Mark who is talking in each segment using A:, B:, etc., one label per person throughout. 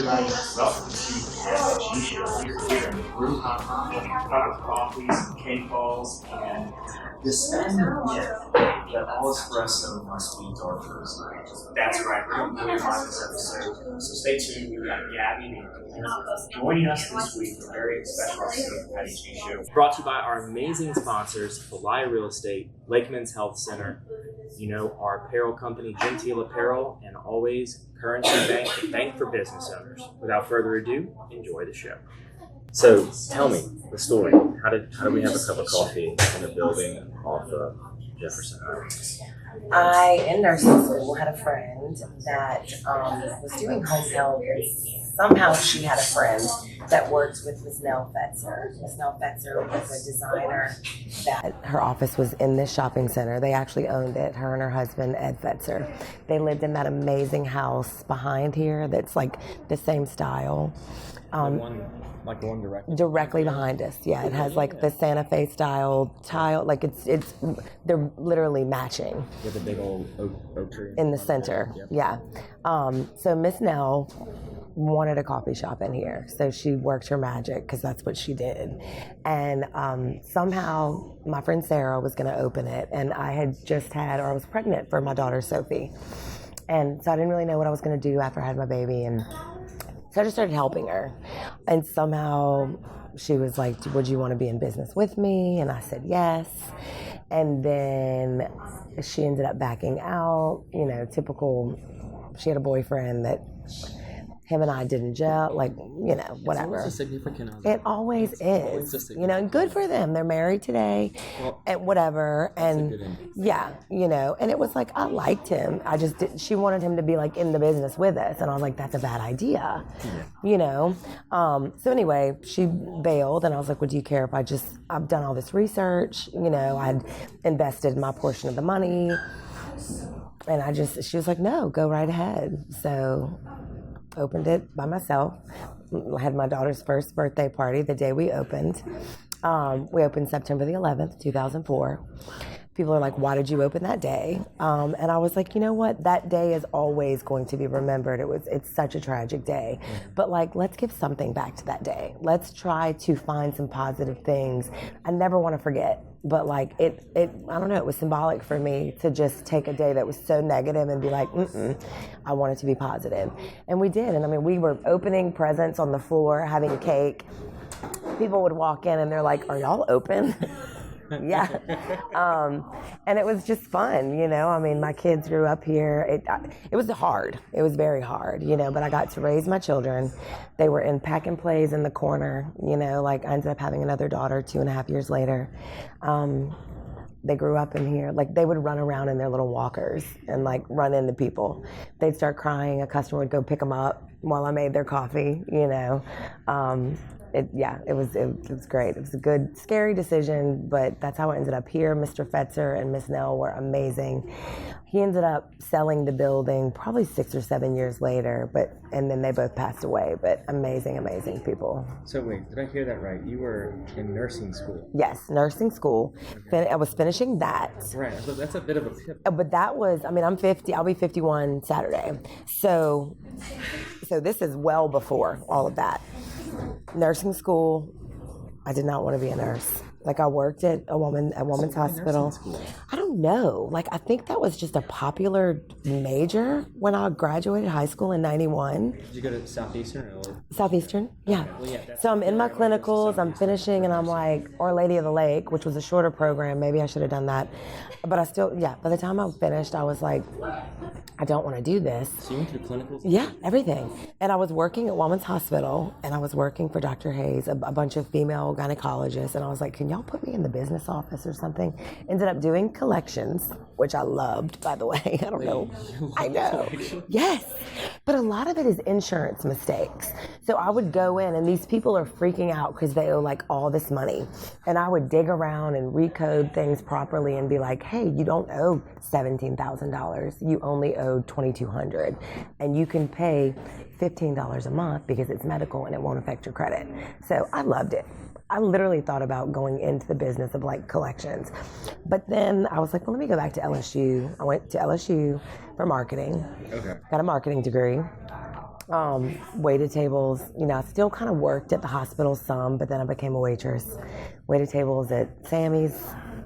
A: everybody. Welcome to the Gabby Show. We're here in Brew Ha-Ha, covered coffees, cake balls, and this fabulous myth that all espresso must be dark first. That's right. We're going to be on this episode. So stay tuned. We've got Gabby joining us this week for a very special episode of the Patty G Show.
B: Brought to you by our amazing sponsors, Hawaii Real Estate, Lakeman's Health Center, our apparel company, Genteel Apparel, and always Currency Bank, the bank for business owners. Without further ado, enjoy the show. So tell me the story. How did we have a cup of coffee in a building off of Jefferson Highway?
C: I, in nursing school, had a friend that was doing home health, and somehow she had a friend that worked with Ms. Nell Fetzer. Ms. Nell Fetzer was a designer that her office was in this shopping center. They actually owned it, her and her husband, Ed Fetzer. They lived in that amazing house behind here that's like the same style.
B: The one
C: directly behind us. Yeah, it has like the Santa Fe style tile. Like it's they're literally matching.
B: With a big old oak tree
C: in the center. Yep. Yeah. So Miss Nell wanted a coffee shop in here, so she worked her magic because that's what she did. And somehow my friend Sarah was going to open it, and I was pregnant for my daughter Sophie, and so I didn't really know what I was going to do after I had my baby, and so I just started helping her. And somehow she was like, would you want to be in business with me? And I said yes. And then she ended up backing out, typical. She had a boyfriend that him and I didn't gel, whatever.
B: It's significant.
C: It always is, and good for them. They're married today, and whatever. And yeah, and it was like, I liked him. She wanted him to be like in the business with us. And I was like, that's a bad idea, So anyway, she bailed, and I was like, well, do you care if I've done all this research? I'd invested my portion of the money, and she was like, no, go right ahead. So opened it by myself. I had my daughter's first birthday party the day we opened. We opened September the 11th, 2004. People are like, why did you open that day? And I was like, you know what? That day is always going to be remembered. It's such a tragic day. But let's give something back to that day. Let's try to find some positive things. I never want to forget. But I don't know, it was symbolic for me to just take a day that was so negative and be like, I want it to be positive. And we did. And we were opening presents on the floor, having cake. People would walk in and they're like, are y'all open? Yeah. And it was just fun, my kids grew up here. It was hard. It was very hard, but I got to raise my children. They were in pack and plays in the corner, I ended up having another daughter 2.5 years later. They grew up in here. They would run around in their little walkers and run into people. They'd start crying. A customer would go pick them up while I made their coffee, It was great. It was a good, scary decision, but that's how it ended up here. Mr. Fetzer and Miss Nell were amazing. He ended up selling the building probably 6 or 7 years later, and then they both passed away, but amazing, amazing people.
B: So wait, did I hear that right? You were in nursing school?
C: Yes, nursing school. Okay. I was finishing that.
B: Right, so that's a bit of a pivot.
C: But that was, I'm 50, I'll be 51 Saturday. So this is well before all of that. Nursing school, I did not want to be a nurse. I worked at a woman's hospital. I don't know. I think that was just a popular major when I graduated high school in 91.
B: Did you go to Southeastern?
C: Southeastern, yeah. Well, yeah, so I'm in my clinicals, I'm finishing, and I'm like, Our Lady of the Lake, which was a shorter program. Maybe I should have done that. But I still, by the time I finished, I was like, I don't want to do this.
B: So you went to the clinicals?
C: Yeah, everything. And I was working at Women's Hospital, and I was working for Dr. Hayes, a bunch of female gynecologists, and I was like, can y'all put me in the business office or something? Ended up doing collections, which I loved, by the way. I don't know. I know. Yes. But a lot of it is insurance mistakes. So I would go in, and these people are freaking out because they owe all this money. And I would dig around and recode things properly and be like, hey, you don't owe $17,000. You only owe $2,200. And you can pay $15 a month because it's medical and it won't affect your credit. So I loved it. I literally thought about going into the business of collections. But then I was like, well, let me go back to LSU. I went to LSU for marketing. Okay. Got a marketing degree. Waited tables. I still kind of worked at the hospital some, but then I became a waitress. Waited tables at Sammy's,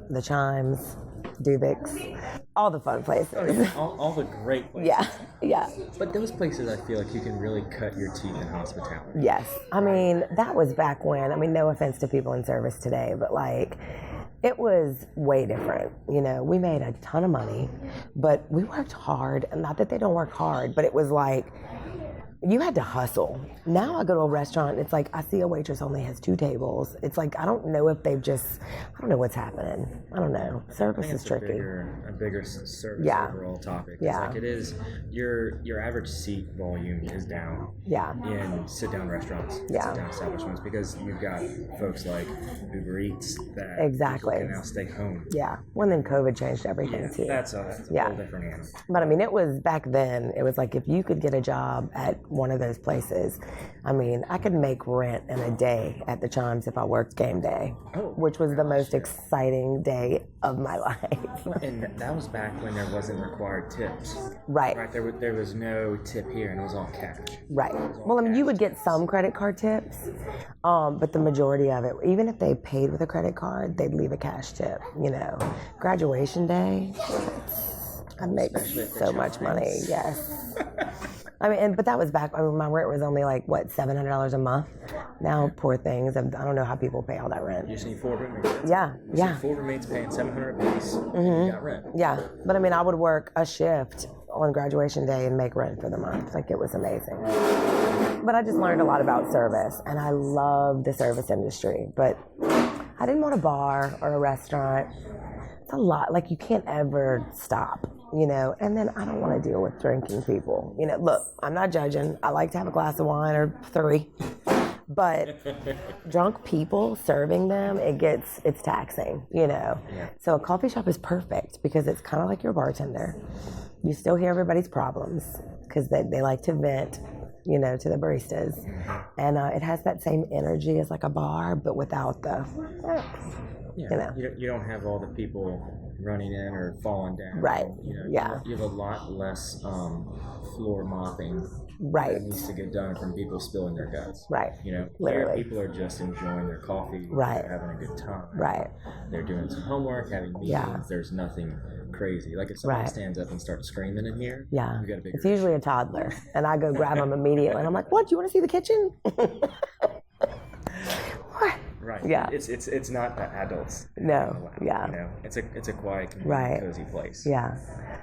C: the Chimes, Dubik's, all the fun places.
B: Oh, yeah. all the great places.
C: Yeah.
B: But those places, I feel like you can really cut your teeth in hospitality.
C: Yes. I mean, that was back when, no offense to people in service today, but it was way different. We made a ton of money, but we worked hard. And not that they don't work hard, but it was you had to hustle. Now I go to a restaurant, it's I see a waitress only has 2 tables. It's I don't know if I don't know what's happening. I don't know. Service is tricky.
B: A bigger service overall topic.
C: Yeah.
B: It is, your average seat volume is down in sit-down restaurants, sit-down establishments, because you've got folks like Uber Eats that
C: exactly
B: can now stay home.
C: Yeah. Well, then COVID changed everything too.
B: That's a whole different animal.
C: But it was back then, it was if you could get a job at one of those places, I could make rent in a day at the Chimes if I worked game day, which was the most exciting day of my life.
B: And that was back when there wasn't required tips.
C: Right.
B: There was no tip here, and it was all cash.
C: Right. Well, you would get some credit card tips, but the majority of it, even if they paid with a credit card, they'd leave a cash tip. Graduation day, I'd make so much money. Yes. But that was back. My rent was only $700 a month. Now, poor things. I don't know how people pay all that rent.
B: You just need 4 roommates.
C: Yeah.
B: You see 4 roommates paying $700 apiece.
C: Mm-hmm.
B: You got rent.
C: Yeah, but I would work a shift on graduation day and make rent for the month. It was amazing. But I just learned a lot about service, and I love the service industry. But I didn't want a bar or a restaurant. It's a lot. You can't ever stop. And then I don't want to deal with drinking people. Look, I'm not judging. I like to have a glass of wine or 3. But drunk people, serving them, it's taxing, Yeah. So a coffee shop is perfect because it's kind of like your bartender. You still hear everybody's problems because they like to vent, to the baristas. And it has that same energy as a bar, but without the,
B: You don't have all the people running in or falling down.
C: Right.
B: You have a lot less floor mopping.
C: Right.
B: That needs to get done from people spilling their guts.
C: Right.
B: Literally. Here people are just enjoying their coffee.
C: Right.
B: They're having a good time.
C: Right.
B: They're doing some homework, having meetings. Yeah. There's nothing crazy. If somebody stands up and starts screaming in here, you got a big.
C: It's usually a toddler, and I go grab them immediately, and I'm like, "What? Do you want to see the kitchen?"
B: Right.
C: Yeah.
B: It's not the adults.
C: No. Yeah.
B: It's a quiet, cozy place.
C: Yeah.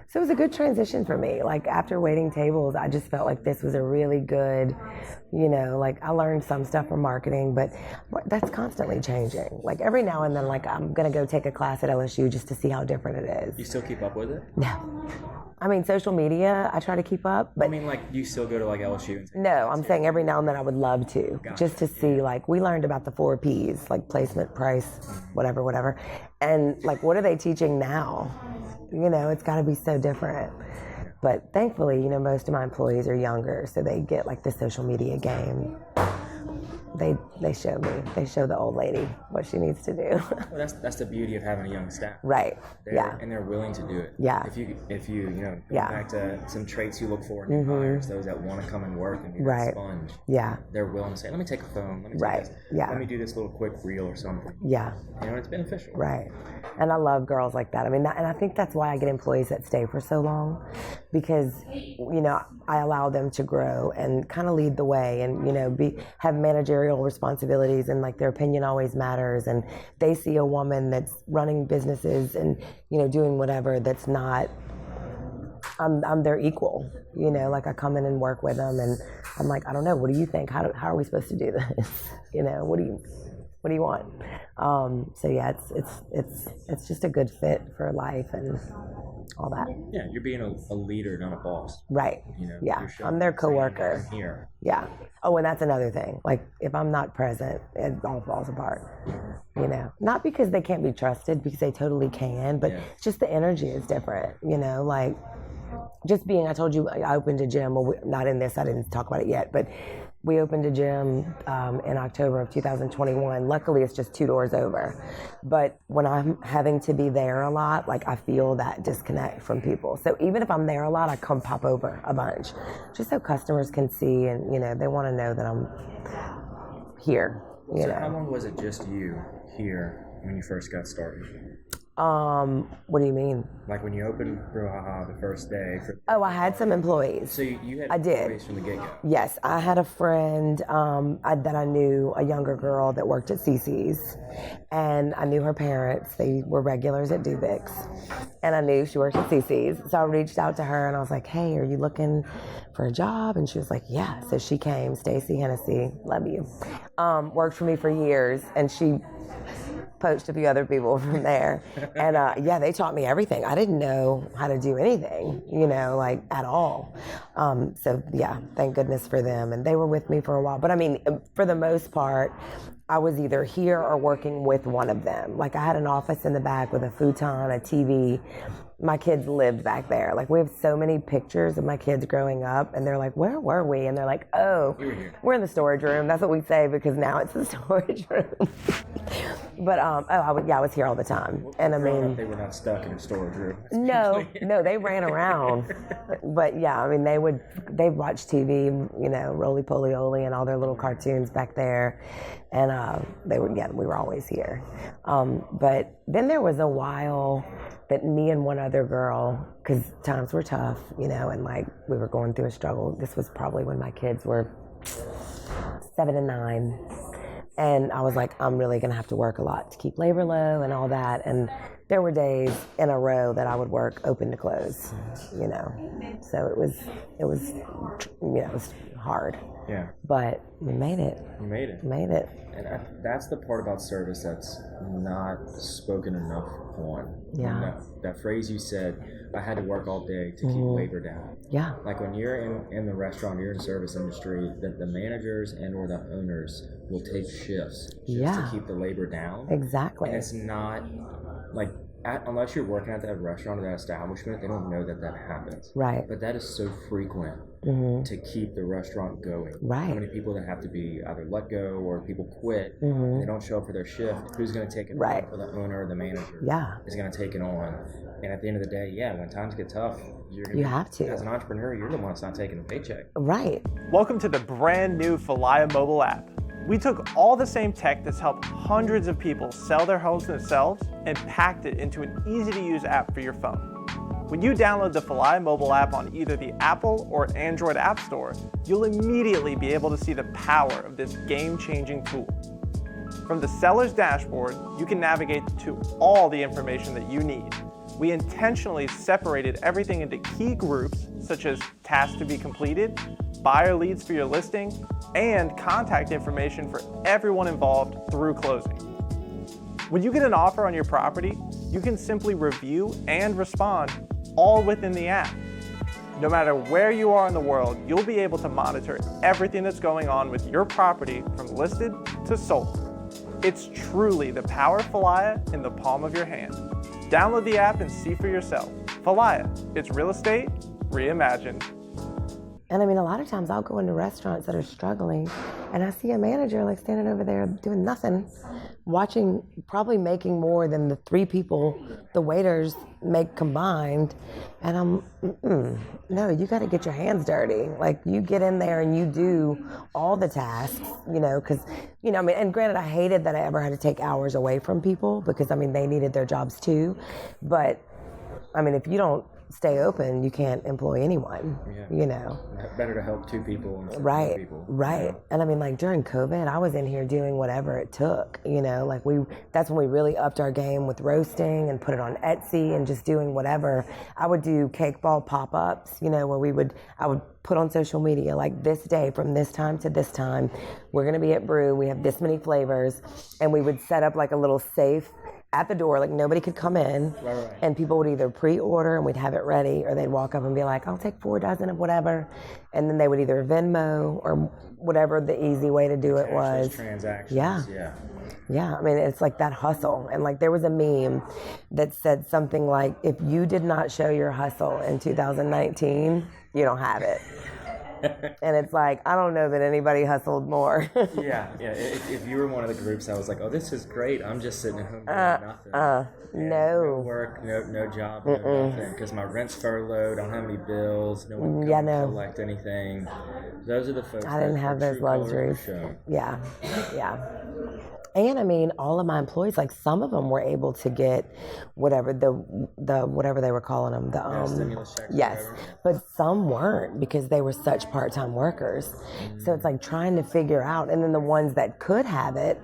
C: So it was a good transition for me. After waiting tables, I just felt like this was a really good, I learned some stuff from marketing, but that's constantly changing. Every now and then, I'm gonna go take a class at LSU just to see how different it is.
B: You still keep up with it?
C: No. Social media, I try to keep up, but...
B: you still go to, LSU?
C: No, I'm saying every now and then I would love to, just to see, we learned about the 4 Ps, placement, price, whatever. And, what are they teaching now? It's got to be so different. But thankfully, most of my employees are younger, so they get, the social media game. They show me. They show the old lady what she needs to do.
B: Well, that's the beauty of having a young staff.
C: Right.
B: And they're willing to do it.
C: Yeah.
B: If you go back to some traits you look for in new hires, those that want to come and work and be that sponge.
C: Yeah.
B: They're willing to say, let me take a phone. Let me take this.
C: Yeah.
B: Let me do this little quick reel or something.
C: Yeah.
B: It's beneficial.
C: Right. And I love girls like that. And I think that's why I get employees that stay for so long, because I allow them to grow and kind of lead the way and have managerial responsibilities, and their opinion always matters, and they see a woman that's running businesses and doing whatever that's not, I'm their equal. I come in and work with them, and I'm I don't know, what do you think? How are we supposed to do this? What do you want? So yeah, it's just a good fit for life and all that.
B: Yeah, you're being a leader, not a boss.
C: Right. Yeah, I'm their coworker.
B: Here.
C: Yeah. Oh, and that's another thing. If I'm not present, it all falls apart. Not because they can't be trusted, because they totally can, but just the energy is different. Just being, I told you I opened a gym. Well, not in this, I didn't talk about it yet, but We opened a gym in October of 2021. Luckily, it's just 2 doors over. But when I'm having to be there a lot, like I feel that disconnect from people. So even if I'm there a lot, I come pop over a bunch, just so customers can see and, they want to know that I'm here.
B: So how long was it just you here when you first got started?
C: What do you mean?
B: Like when you opened Brew Ha-Ha the first day.
C: I had some employees.
B: So you had
C: I
B: employees
C: did.
B: from the get-go?
C: Yes, I had a friend that I knew, a younger girl that worked at CC's, and I knew her parents. They were regulars at Dubik's, and I knew she worked at CC's. So I reached out to her and I was like, "Hey, are you looking for a job?" And she was like, "Yeah." So she came. Stacy Hennessy, love you. Worked for me for years, and she poached a few other people from there. And they taught me everything. I didn't know how to do anything, like at all. Thank goodness for them. And they were with me for a while. But I mean, for the most part, I was either here or working with one of them. Like I had an office in the back with a futon, a TV. My kids lived back there. Like we have so many pictures of my kids growing up, and they're like, "Where were we?" And they're like, "Oh, we're in the storage room." That's what we say because now it's the storage room. But I was here all the time, and I mean,
B: they were not stuck in a storage room.
C: No, they ran around. But yeah, I mean, they watch TV, Roly Poly Oly and all their little cartoons back there, and we were always here. But then there was a while that me and one other girl, because times were tough, and like we were going through a struggle. This was probably when my kids were 7 and 9. And I was like, I'm really going to have to work a lot to keep labor low and all that. And there were days in a row that I would work open to close, So it was hard.
B: Yeah.
C: But we made it.
B: You made it.
C: Made it.
B: And that's the part about service that's not spoken enough on.
C: Yeah.
B: That phrase you said, I had to work all day to keep labor down.
C: Yeah.
B: Like when you're in the restaurant, you're in the service industry, the managers and or the owners will take shifts just to keep the labor down.
C: Exactly.
B: And it's not like, unless you're working at that restaurant or that establishment, they don't know that happens.
C: Right.
B: But that is so frequent to keep the restaurant going.
C: Right.
B: How many people that have to be either let go or people quit and they don't show up for their shift, who's going to take it on? For the owner or the manager is going to take it on. And at the end of the day, when times get tough, you have to. As an entrepreneur, you're the one that's not taking the paycheck.
C: Right.
D: Welcome to the brand new Falaya mobile app. We took all the same tech that's helped hundreds of people sell their homes themselves and packed it into an easy-to-use app for your phone. When you download the Falaya mobile app on either the Apple or Android App Store, you'll immediately be able to see the power of this game-changing tool. From the seller's dashboard, you can navigate to all the information that you need. We intentionally separated everything into key groups, such as tasks to be completed, buyer leads for your listing, and contact information for everyone involved through closing. When you get an offer on your property, you can simply review and respond all within the app. No matter where you are in the world, you'll be able to monitor everything that's going on with your property from listed to sold. It's truly the power of Falaya in the palm of your hand. Download the app and see for yourself. Falaya, it's real estate reimagined.
C: And I mean, a lot of times I'll go into restaurants that are struggling and I see a manager like standing over there doing nothing, probably making more than the 3 people the waiters make combined. And I'm, no, you got to get your hands dirty. Like you get in there and you do all the tasks, because, I mean, and granted, I hated that I ever had to take hours away from people because, I mean, they needed their jobs too. But, I mean, if you don't stay open, you can't employ anyone,
B: Better to help 2 people instead of 4 people.
C: Right. And I mean, like during COVID, I was in here doing whatever it took, that's when we really upped our game with roasting and put it on Etsy and just doing whatever. I would do cake ball pop-ups, where I would put on social media, like this day from this time to this time, we're going to be at Brew. We have this many flavors. And we would set up like a little safe at the door, like nobody could come in, and people would either pre-order and we'd have it ready, or they'd walk up and be like, I'll take 4 dozen of whatever, and then they would either Venmo or whatever the easy way to do it was.
B: Transactions.
C: Yeah, I mean, it's like that hustle. And like there was a meme that said something like, if you did not show your hustle in 2019, you don't have it. And it's like, I don't know that anybody hustled more.
B: Yeah. If you were one of the groups, I was like, oh, this is great. I'm just sitting at home doing nothing. No
C: work,
B: no job, no nothing. Because my rent's furloughed. I don't have any bills. No one can collect anything. Those are the folks.
C: I didn't have those luxuries. Yeah. And I mean, all of my employees, like some of them were able to get whatever the whatever they were calling them, the
B: stimulus checks.
C: Yes, but some weren't because they were such part-time workers. So it's like trying to figure out. And then the ones that could have it,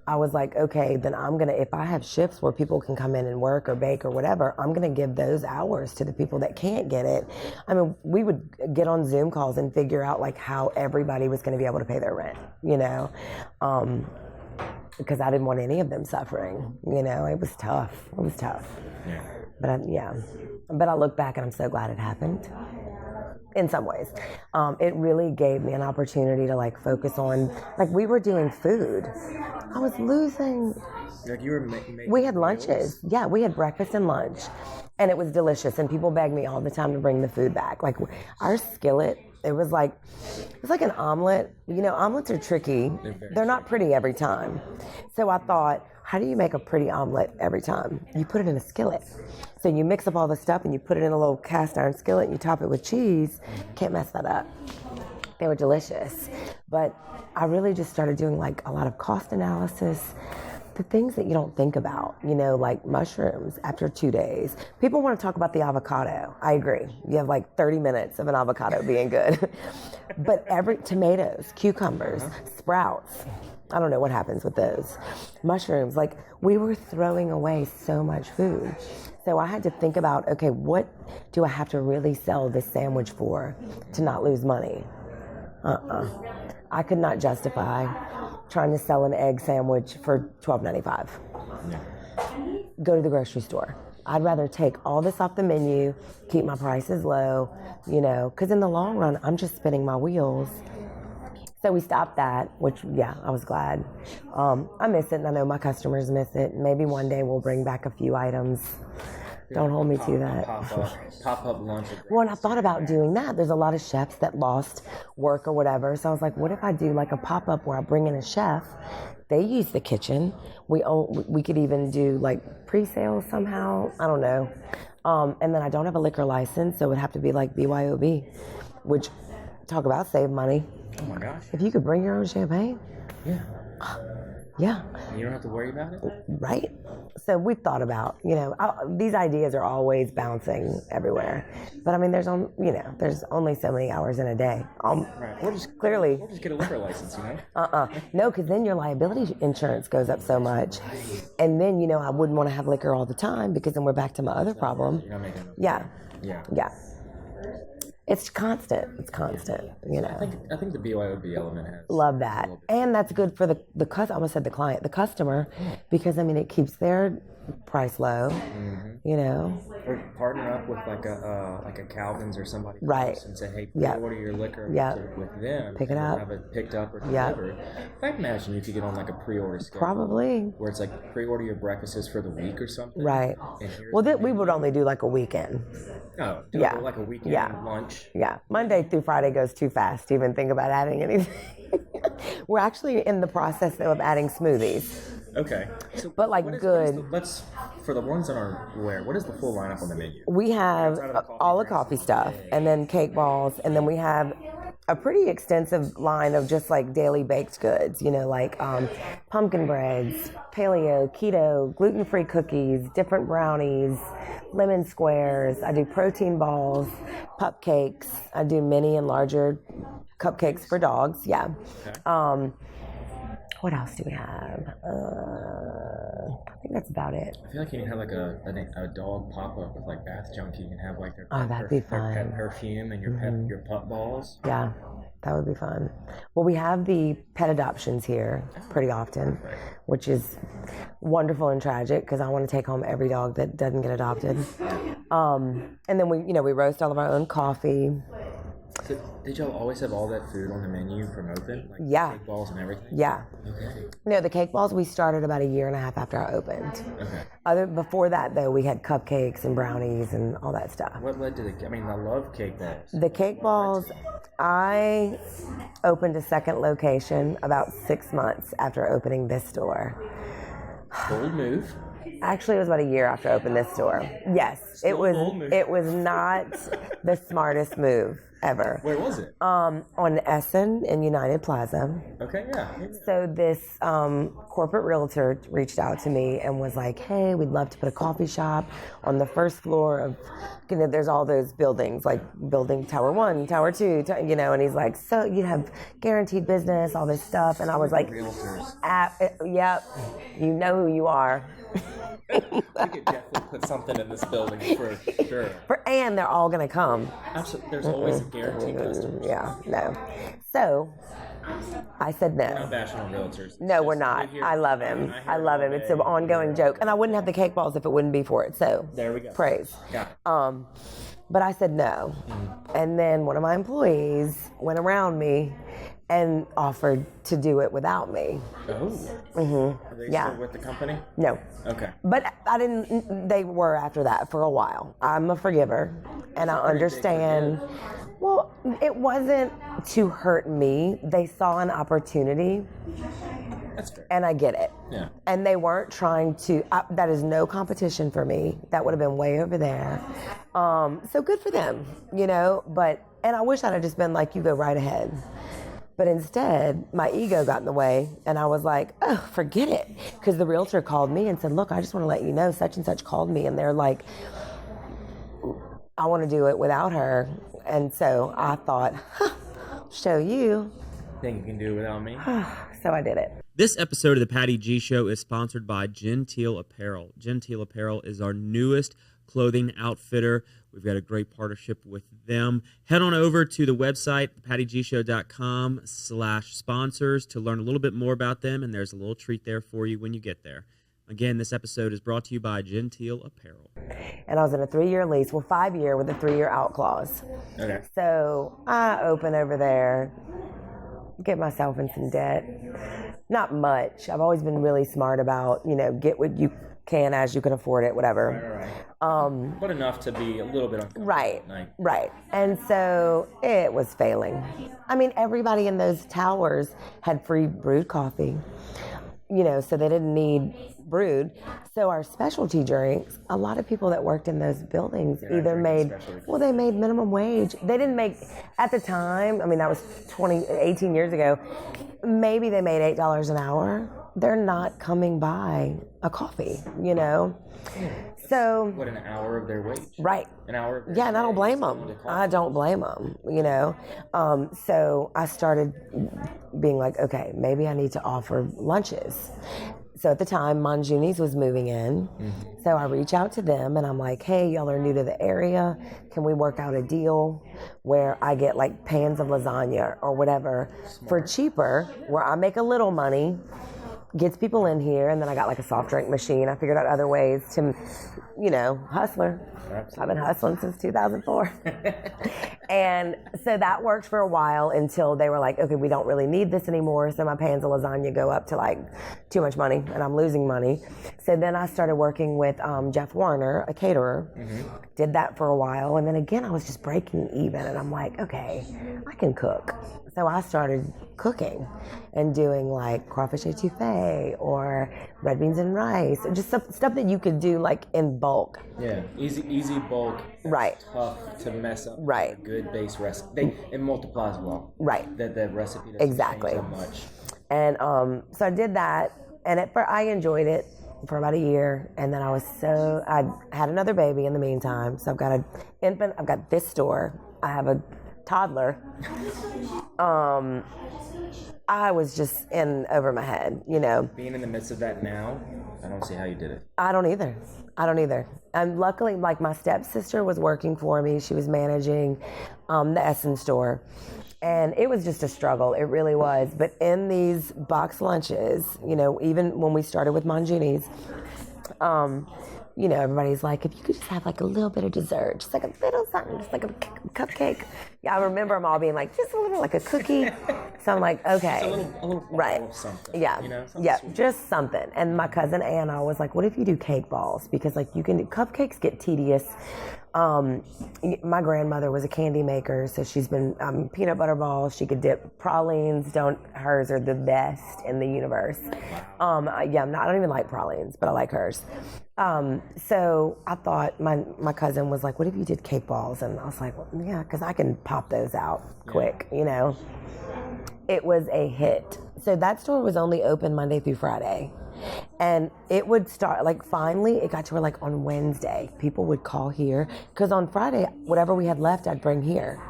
C: I was like, okay, then I'm gonna, if I have shifts where people can come in and work or bake or whatever, I'm gonna give those hours to the people that can't get it. I mean, we would get on Zoom calls and figure out like how everybody was gonna be able to pay their rent, because I didn't want any of them suffering. It was tough.
B: Yeah.
C: But I look back and I'm so glad it happened. In some ways, it really gave me an opportunity to like focus on, like we were doing food. I was losing.
B: Like you were making.
C: We had lunches. Yeah, we had breakfast and lunch, and it was delicious. And people begged me all the time to bring the food back. Like our skillet. It was like an omelet. Omelets are tricky. They're not pretty every time. So I thought, how do you make a pretty omelet every time? You put it in a skillet. So you mix up all the stuff and you put it in a little cast iron skillet and you top it with cheese. Can't mess that up. They were delicious. But I really just started doing like a lot of cost analysis. The things that you don't think about, like mushrooms after 2 days. People want to talk about the avocado. I agree. You have like 30 minutes of an avocado being good. But tomatoes, cucumbers, sprouts, I don't know what happens with those. Mushrooms, like we were throwing away so much food. So I had to think about, okay, what do I have to really sell this sandwich for to not lose money? I could not justify trying to sell an egg sandwich for $12.95.
B: Yeah.
C: Go to the grocery store. I'd rather take all this off the menu, keep my prices low, because in the long run, I'm just spinning my wheels. So we stopped that, which, I was glad. I miss it, and I know my customers miss it. Maybe one day we'll bring back a few items. Don't hold me to that.
B: Pop-up lunch.
C: Well, and I thought about doing that. There's a lot of chefs that lost work or whatever. So I was like, what if I do like a pop-up where I bring in a chef? They use the kitchen. We could even do like pre-sales somehow. I don't know. And then I don't have a liquor license, so it would have to be like BYOB, which, talk about save money.
B: Oh my gosh.
C: If you could bring your own champagne.
B: Yeah.
C: Yeah.
B: You don't have to worry about it?
C: Right. So we thought about, these ideas are always bouncing everywhere. But I mean, there's only so many hours in a day.
B: Right. We'll just get a liquor license,
C: No, because then your liability insurance goes up so much. And then, I wouldn't want to have liquor all the time because then we're back to my other problem.
B: You're not making
C: Yeah.
B: Yeah.
C: It's constant.
B: I think the BYOB element has.
C: Love that. And that's good for the I almost said the client, the customer, because it keeps their price low,
B: Or partner up with like a Calvin's or somebody.
C: Right.
B: And say, hey,
C: Yeah.
B: order your liquor with them.
C: Pick it up.
B: Have it picked up or
C: Yeah.
B: delivered. I imagine you could get on like a pre-order schedule.
C: Probably.
B: Where it's like pre-order your breakfasts for the week or something.
C: Right. Well, we would only do like a weekend.
B: Oh, like a weekend lunch.
C: Yeah. Monday through Friday goes too fast to even think about adding anything. We're actually in the process, though, of adding smoothies.
B: Okay. So
C: but like
B: let's for the ones that aren't aware, what is the full lineup on the menu?
C: We have all the coffee stuff, and then cake balls, and then we have a pretty extensive line of just like daily baked goods, like pumpkin breads, paleo, keto, gluten-free cookies, different brownies, lemon squares. I do protein balls, pup cakes. I do mini and larger cupcakes for dogs. Yeah. Okay. What else do we have? I think that's about it.
B: I feel like you can have like a dog pop-up with like Bath Junkie. You can have like their
C: that'd be fun.
B: Pet perfume and your pup balls.
C: Yeah, that would be fun. Well, we have the pet adoptions here pretty often, which is wonderful and tragic because I want to take home every dog that doesn't get adopted. And then we roast all of our own coffee.
B: Did y'all always have all that food on the menu from open? Like
C: Yeah.
B: cake balls and everything?
C: Yeah.
B: Okay.
C: No, the cake balls we started about a year and a half after I opened.
B: Okay.
C: Before that, though, we had cupcakes and brownies and all that stuff.
B: What led to I love cake balls.
C: The cake balls, I opened a second location about 6 months after opening this store.
B: Bold move.
C: Actually, it was about a year after I opened this store. Yes,
B: Still a bold move.
C: it was not the smartest move ever.
B: Where was it?
C: On Essen in United Plaza.
B: Okay, yeah.
C: So this corporate realtor reached out to me and was like, hey, we'd love to put a coffee shop on the first floor of, there's all those buildings, like building Tower 1, Tower 2, and he's like, so you have guaranteed business, all this stuff. And I was like, yep, you know who you are.
B: We could definitely put something in this building for sure.
C: And they're all going to come.
B: Absolutely. There's always a guaranteed customer.
C: Yeah, no. So I said no.
B: We're not bashing on realtors.
C: No, we're not. I love him. I love him. It's an ongoing joke. And I wouldn't have the cake balls if it wouldn't be for it. So
B: there we go.
C: Praise.
B: Got it.
C: But I said no. And then one of my employees went around me and offered to do it without me.
B: Oh. Are they still with the company?
C: No.
B: Okay.
C: But they were after that for a while. I'm a forgiver and I understand. Well, it wasn't to hurt me. They saw an opportunity.
B: That's fair.
C: And I get it.
B: Yeah.
C: And they weren't trying to, that is no competition for me. That would have been way over there. So good for them, and I wish I'd have just been like, you go right ahead. But instead, my ego got in the way, and I was like, oh, forget it. Because the realtor called me and said, look, I just want to let you know such and such called me, and they're like, I want to do it without her. And so I thought, show you.
B: Think you can do it without me?
C: So I did it.
E: This episode of the Patty G Show is sponsored by Genteel Apparel. Genteel Apparel is our newest clothing outfitter. We've got a great partnership with them. Head on over to the website, pattygshow.com/sponsors to learn a little bit more about them, and there's a little treat there for you when you get there. Again, this episode is brought to you by Genteel Apparel.
C: And I was in a 3-year lease, 5-year with a 3-year out clause.
B: Okay.
C: So I open over there, get myself in some debt. Not much. I've always been really smart about, get what you can as you can afford it, whatever.
B: Right. But enough to be a little bit uncomfortable.
C: Right. And so it was failing. I mean, everybody in those towers had free brewed coffee, so they didn't need brewed. So our specialty drinks, a lot of people that worked in those buildings either made minimum wage. They didn't make, at the time, that was 18 years ago, maybe they made $8 an hour. They're not coming by a coffee, So.
B: What, an hour of their wage?
C: Right.
B: An hour of their
C: Yeah, and I don't blame them. So I started being like, okay, maybe I need to offer lunches. So at the time, Mangiuni's was moving in. Mm-hmm. So I reach out to them and I'm like, hey, y'all are new to the area. Can we work out a deal where I get like pans of lasagna or whatever for cheaper, where I make a little money, gets people in here, and then I got like a soft drink machine. I figured out other ways to, hustler. Absolutely. I've been hustling since 2004. And so that worked for a while until they were like, okay, we don't really need this anymore. So my pans of lasagna go up to like too much money and I'm losing money. So then I started working with Jeff Warner, a caterer. Mm-hmm. Did that for a while. And then again, I was just breaking even. And I'm like, okay, I can cook. So I started cooking and doing like crawfish etouffee or red beans and rice, just stuff that you could do like in bulk.
B: Yeah, easy bulk.
C: Right.
B: Tough to mess up.
C: Right.
B: A good base recipe. It multiplies well.
C: Right.
B: The recipe doesn't change so much.
C: And so I did that, and I enjoyed it for about a year, and then I had another baby in the meantime. So I've got an infant. I've got this store. I have a toddler. I was just in over my head,
B: Being in the midst of that now, I don't see how you did it.
C: I don't either. And luckily, like my stepsister was working for me. She was managing the Essen store. And it was just a struggle. It really was. But in these box lunches, even when we started with Mangiuni's, everybody's like, if you could just have like a little bit of dessert, just like a little something, just like a cupcake. Yeah, I remember them all being like, just a little, like a cookie. So I'm like, okay.
B: A little
C: right.
B: of something.
C: Yeah.
B: Something sweet.
C: Just something. And my cousin Anna was like, what if you do cake balls? Because like cupcakes get tedious. My grandmother was a candy maker, so she's been peanut butter balls. She could dip pralines. Hers are the best in the universe. I don't even like pralines, but I like hers. So I thought my cousin was like, what if you did cake balls? And I was like, well, yeah, because I can pop those out quick, It was a hit. So that store was only open Monday through Friday. And it would start, like, finally, it got to where, like, on Wednesday, people would call here. Because on Friday, whatever we had left, I'd bring here.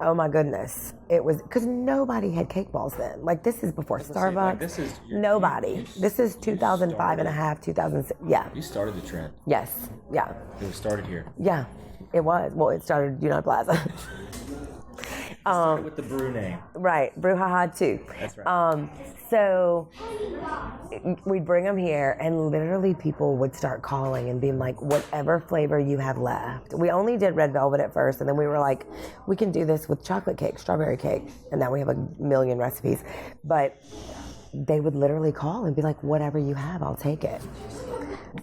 C: Oh, my goodness. It was, because nobody had cake balls then. Like, this is before Starbucks. Nobody. This is 2005 and a half, 2006. Yeah.
B: You started the trend.
C: Yes. Yeah.
B: It was started here.
C: Yeah, it was. Well, it started at United Plaza.
B: Started with the brew name.
C: Right. Brew Ha-Ha too.
B: That's right.
C: So we'd bring them here, and literally people would start calling and being like, whatever flavor you have left. We only did red velvet at first, and then we were like, we can do this with chocolate cake, strawberry cake, and now we have a million recipes. But they would literally call and be like, whatever you have, I'll take it.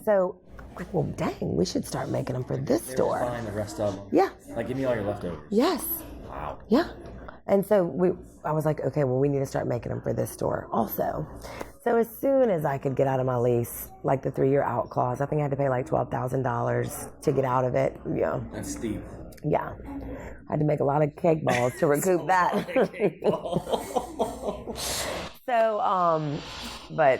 C: So, like, well, dang, we should start making them for this store.
B: They were buying the rest of them.
C: Yeah.
B: Like, give me all your leftovers.
C: Yes.
B: Wow.
C: Yeah. And so I was like, okay, well, we need to start making them for this store also. So as soon as I could get out of my lease, like the 3-year out clause, I think I had to pay like $12,000 to get out of it. Yeah.
B: That's steep.
C: Yeah. I had to make a lot of cake balls to recoup that. So, but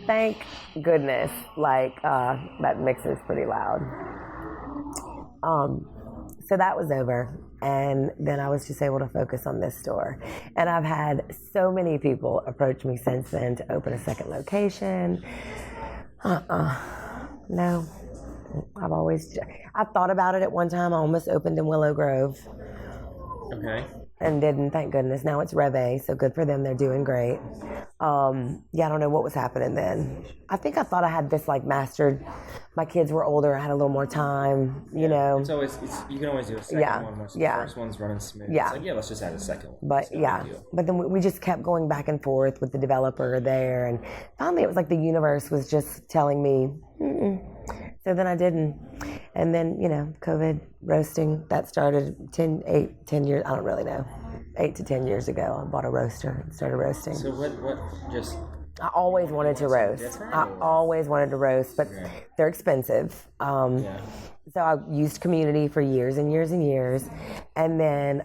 C: thank goodness, like, that mixer's pretty loud. So that was over. And then I was just able to focus on this store. And I've had so many people approach me since then to open a second location. No. I've thought about it at one time. I almost opened in Willow Grove.
B: Okay.
C: And didn't, thank goodness. Now it's Rev A, so good for them. They're doing great. I don't know what was happening then. I think I thought I had this like mastered. My kids were older. I had a little more time, you know.
B: It's always, you can always do a second one once the first one's running smooth.
C: Yeah.
B: It's like, let's just add a second one.
C: But but then we just kept going back and forth with the developer there. And finally it was like the universe was just telling me, So then I didn't. And then, COVID roasting, that started 10 years, I don't really know, 8 to 10 years ago. I bought a roaster and started roasting.
B: So what just...
C: I always wanted to roast. I always wanted to roast, but they're expensive. So I used community for years and years and years. And then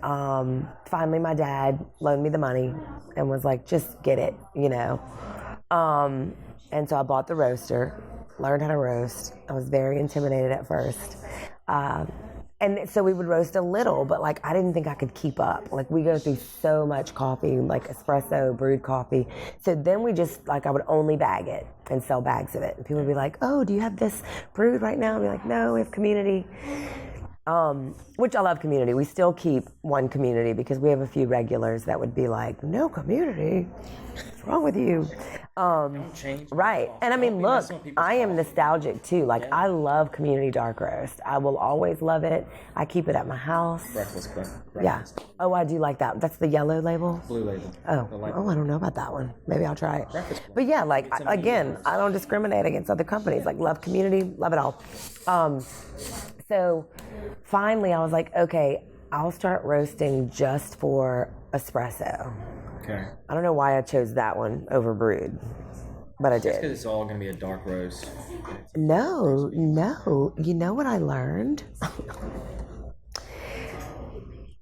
C: finally my dad loaned me the money and was like, just get it, And so I bought the roaster, learned how to roast. I was very intimidated at first. And so we would roast a little, but like I didn't think I could keep up. Like we go through so much coffee, like espresso, brewed coffee. So then we just I would only bag it and sell bags of it. And people would be like, oh, do you have this brewed right now? And be like, no, we have community. Which I love community. We still keep one community because we have a few regulars that would be like, no community. What's wrong with you?
B: Don't change.
C: Right. And I mean, look, I am nostalgic too. Like I love community dark roast. I will always love it. I keep it at my house.
B: Breakfast.
C: Yeah. Oh, I do like that. That's the yellow label?
B: Blue label.
C: Oh, I don't know about that one. Maybe I'll try it. But yeah, again, I don't discriminate against other companies. Like love community, love it all. So finally I was like, okay, I'll start roasting just for espresso.
B: Okay.
C: I don't know why I chose that one over brewed, but I did.
B: Because it's all going to be a dark roast.
C: No. You know what I learned?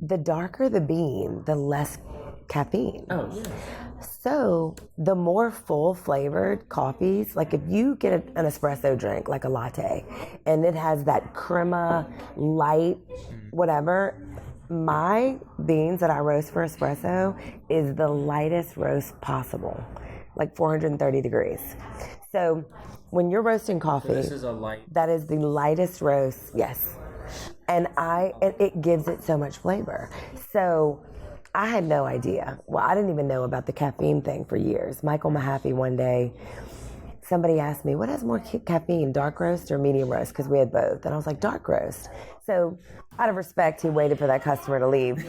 C: The darker the bean, the less caffeine.
B: Oh, yeah.
C: So the more full flavored coffees, like if you get an espresso drink, like a latte, and it has that crema, light, whatever, my beans that I roast for espresso is the lightest roast possible, like 430 degrees. So when you're roasting coffee,
B: So this is a light.
C: that is the lightest roast, yes. And it gives it so much flavor. So I had no idea. Well, I didn't even know about the caffeine thing for years. Michael Mahaffey one day somebody asked me, what has more caffeine, dark roast or medium roast? Because we had both. And I was like, dark roast. So out of respect, he waited for that customer to leave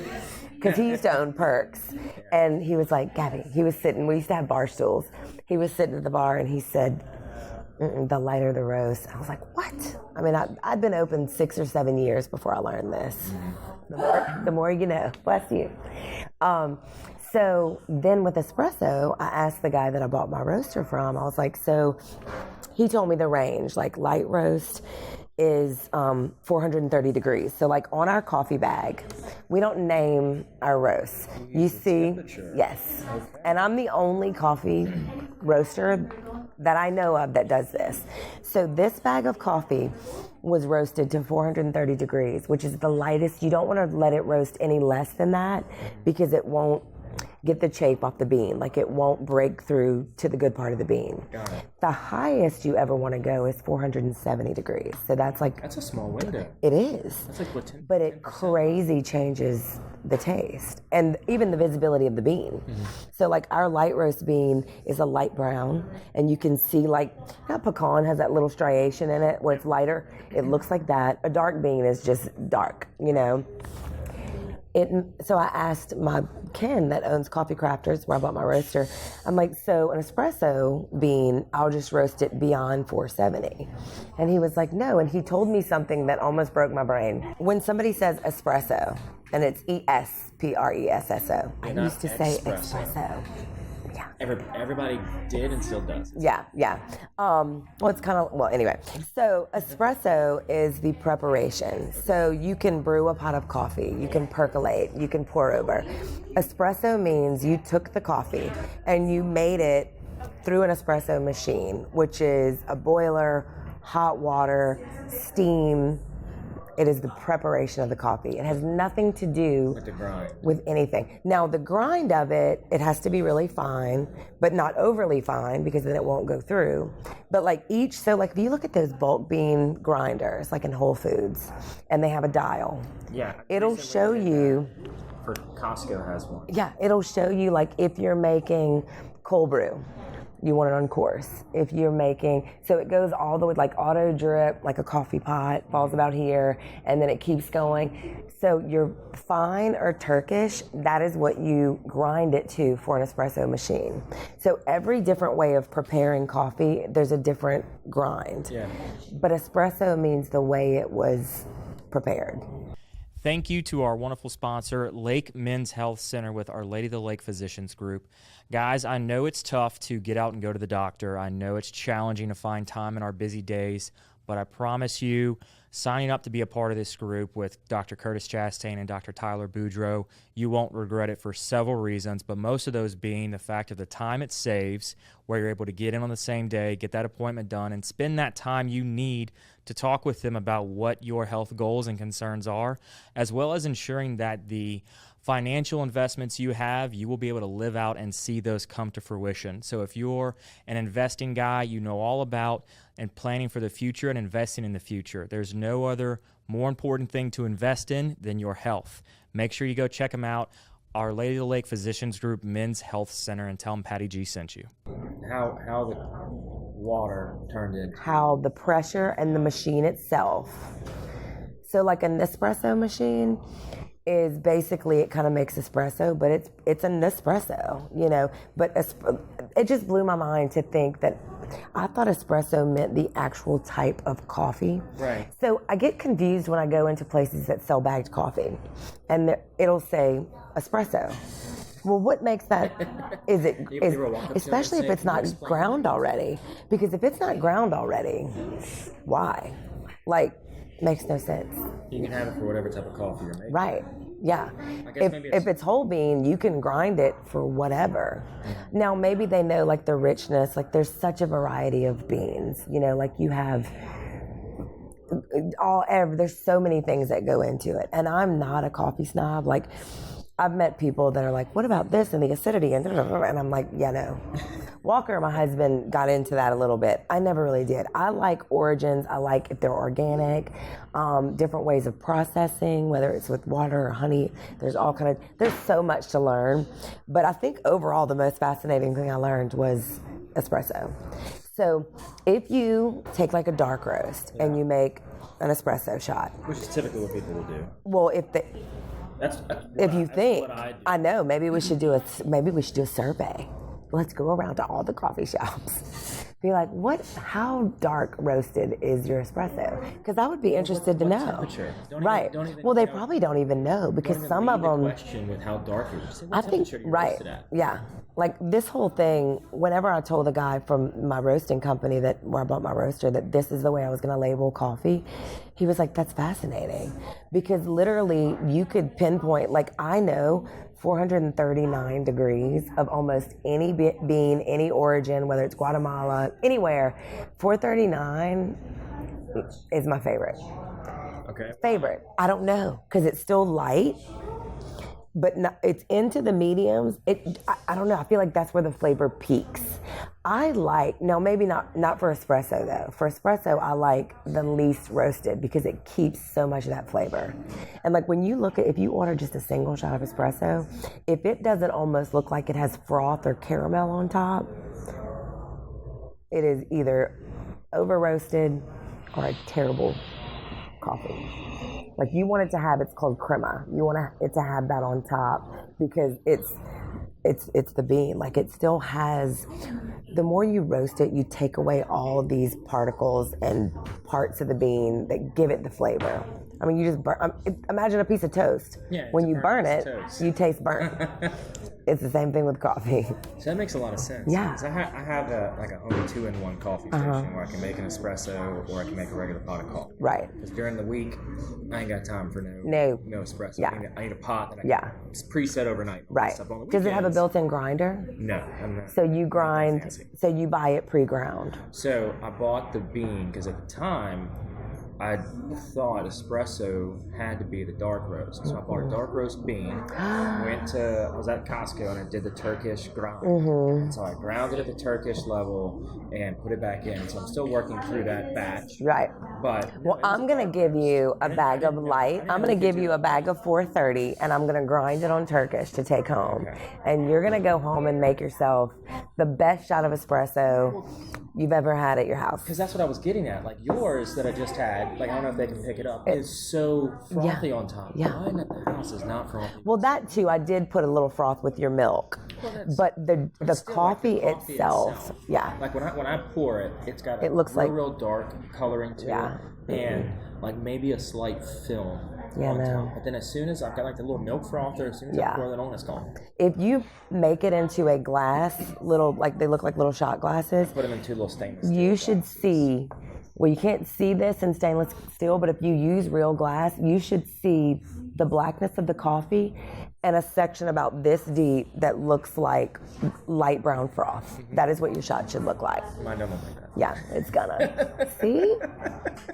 C: because he used to own Perks. And he was like, Gabby, he was sitting, we used to have bar stools. He was sitting at the bar and he said, the lighter the roast. I was like, what? I mean, I'd been open 6 or 7 years before I learned this. The more you know. Bless you. So then with espresso, I asked the guy that I bought my roaster from, I was like, so he told me the range, like light roast is 430 degrees. So like on our coffee bag, we don't name our roasts. You see, yes. And I'm the only coffee roaster that I know of that does this. So this bag of coffee was roasted to 430 degrees, which is the lightest. You don't want to let it roast any less than that because it won't get the chafe off the bean. Like it won't break through to the good part of the bean.
B: Got it.
C: The highest you ever want to go is 470 degrees. So that's
B: a small window.
C: It is.
B: That's like what 10,
C: but it
B: 10%.
C: crazy changes the taste and even the visibility of the bean. Mm-hmm. So like our light roast bean is a light brown and you can see like, pecan has that little striation in it where it's lighter. It looks like that. A dark bean is just dark, So I asked my Ken that owns Coffee Crafters, where I bought my roaster, I'm like, so an espresso bean, I'll just roast it beyond 470. And he was like, no. And he told me something that almost broke my brain. When somebody says espresso, and it's ESPRESSO, I used to say espresso. Yeah.
B: Everybody did and still does.
C: Yeah. Anyway. So espresso is the preparation. So you can brew a pot of coffee, you can percolate, you can pour over. Espresso means you took the coffee and you made it through an espresso machine, which is a boiler, hot water, steam. It is the preparation of the coffee. It has nothing to do
B: with the grind.
C: With anything. Now, the grind of it has to be really fine, but not overly fine because then it won't go through. But if you look at those bulk bean grinders, like in Whole Foods, and they have a dial.
B: Yeah.
C: It'll show you.
B: For Costco has one.
C: Yeah, it'll show you like if you're making cold brew. You want it on course. If you're making, so it goes all the way, like auto drip, like a coffee pot, falls about here, and then it keeps going. So your fine or Turkish, that is what you grind it to for an espresso machine. So every different way of preparing coffee, there's a different grind.
B: Yeah.
C: But espresso means the way it was prepared.
E: Thank you to our wonderful sponsor, Lake Men's Health Center with Our Lady of the Lake Physicians Group. Guys, I know it's tough to get out and go to the doctor. I know it's challenging to find time in our busy days, but I promise you, signing up to be a part of this group with Dr. Curtis Chastain and Dr. Tyler Boudreau, you won't regret it for several reasons, but most of those being the fact of the time it saves, where you're able to get in on the same day, get that appointment done, and spend that time you need to talk with them about what your health goals and concerns are, as well as ensuring that the financial investments you have, you will be able to live out and see those come to fruition. So if you're an investing guy, you know all about and planning for the future and investing in the future. There's no other more important thing to invest in than your health. Make sure you go check them out. Our Lady of the Lake Physicians Group Men's Health Center, and tell them Patty G sent you.
B: How the water turned into.
C: How the pressure and the machine itself. So like an espresso machine is basically, it kind of makes espresso, but it's a Nespresso, but it just blew my mind to think that I thought espresso meant the actual type of coffee.
B: Right.
C: So I get confused when I go into places that sell bagged coffee and it'll say espresso. Well, what makes that? Especially if it's not ground already. Because if it's not ground already, why? Makes no sense.
B: You can have it for whatever type of coffee you're making.
C: Right. Yeah.
B: I guess
C: If it's whole bean, you can grind it for whatever. Mm-hmm. Now, maybe they know the richness. There's such a variety of beans. You have there's so many things that go into it. And I'm not a coffee snob. I've met people that are like, what about this and the acidity? And I'm like, yeah, no. Walker, my husband, got into that a little bit. I never really did. I like origins. I like if they're organic, different ways of processing, whether it's with water or honey. There's so much to learn. But I think overall the most fascinating thing I learned was espresso. So if you take like a dark roast and you make an espresso shot,
B: Which is typically what people will do.
C: well, if the if you think,
B: what I do.
C: I know, maybe we should do a survey. Let's go around to all the coffee shops. Be like, how dark roasted is your espresso? Because I would be interested to know.
B: Temperature?
C: Right. Well, they probably don't even know because some of them.
B: Question with how dark it is.
C: I think right. Yeah. Like this whole thing. Whenever I told the guy from my roasting company where I bought my roaster that this is the way I was going to label coffee, he was like, "That's fascinating," because literally you could pinpoint. Like I know 439 degrees of almost any bean, any origin, whether it's Guatemala, anywhere. 439 is my favorite.
B: Okay.
C: Favorite. I don't know because it's still light. But it's into the mediums. I don't know. I feel like that's where the flavor peaks. Maybe not for espresso though. For espresso, I like the least roasted because it keeps so much of that flavor. And like when you if you order just a single shot of espresso, if it doesn't almost look like it has froth or caramel on top, it is either over roasted or a terrible coffee. Like you want it to have, it's called crema. You want it to have that on top because it's the bean. Like it still has, the more you roast it, you take away all these particles and parts of the bean that give it the flavor. I mean, you just imagine a piece of toast.
B: Yeah,
C: when you burn it,
B: toast.
C: you taste burnt. It's the same thing with coffee.
B: So that makes a lot of sense.
C: Yeah.
B: I have a home 2-in-1 coffee station where I can make an espresso or I can make a regular pot of coffee.
C: Right.
B: Because during the week, I ain't got time for no espresso.
C: Yeah.
B: I need a pot that I can preset overnight.
C: Right. Does it have a built-in grinder?
B: No. I'm not.
C: So you grind, so you buy it pre-ground.
B: So I bought the bean because at the time, I thought espresso had to be the dark roast. So I bought a dark roast bean, I was at Costco and I did the Turkish grind. And so I ground it at the Turkish level and put it back in. So I'm still working through that batch.
C: Right.
B: But
C: I'm going to give you a bag of light. I'm going to give you a bag of 430 and I'm going to grind it on Turkish to take home. Okay. And you're going to go home and make yourself the best shot of espresso you've ever had at your house.
B: Because that's what I was getting at. Like yours that I just had, like I don't know if they can pick it up, is so frothy on top.
C: Yeah.
B: Mine at the house is not frothy.
C: Well, that too, I did put a little froth with your milk. But the coffee itself, yeah.
B: Like when I pour it, it's got a real dark coloring to it. And like maybe a slight film.
C: Yeah, no.
B: But then as soon as I've got like the little milk frother, as soon as I pour that on, it's gone.
C: If you make it into a glass, they look like little shot glasses.
B: Put them in 2 little stainless steel
C: You should see, well, you can't see this in stainless steel, but if you use real glass, you should see the blackness of the coffee and a section about this deep that looks like light brown froth. That is what your shot should look like.
B: Mine don't look like that.
C: Yeah, it's gonna. See?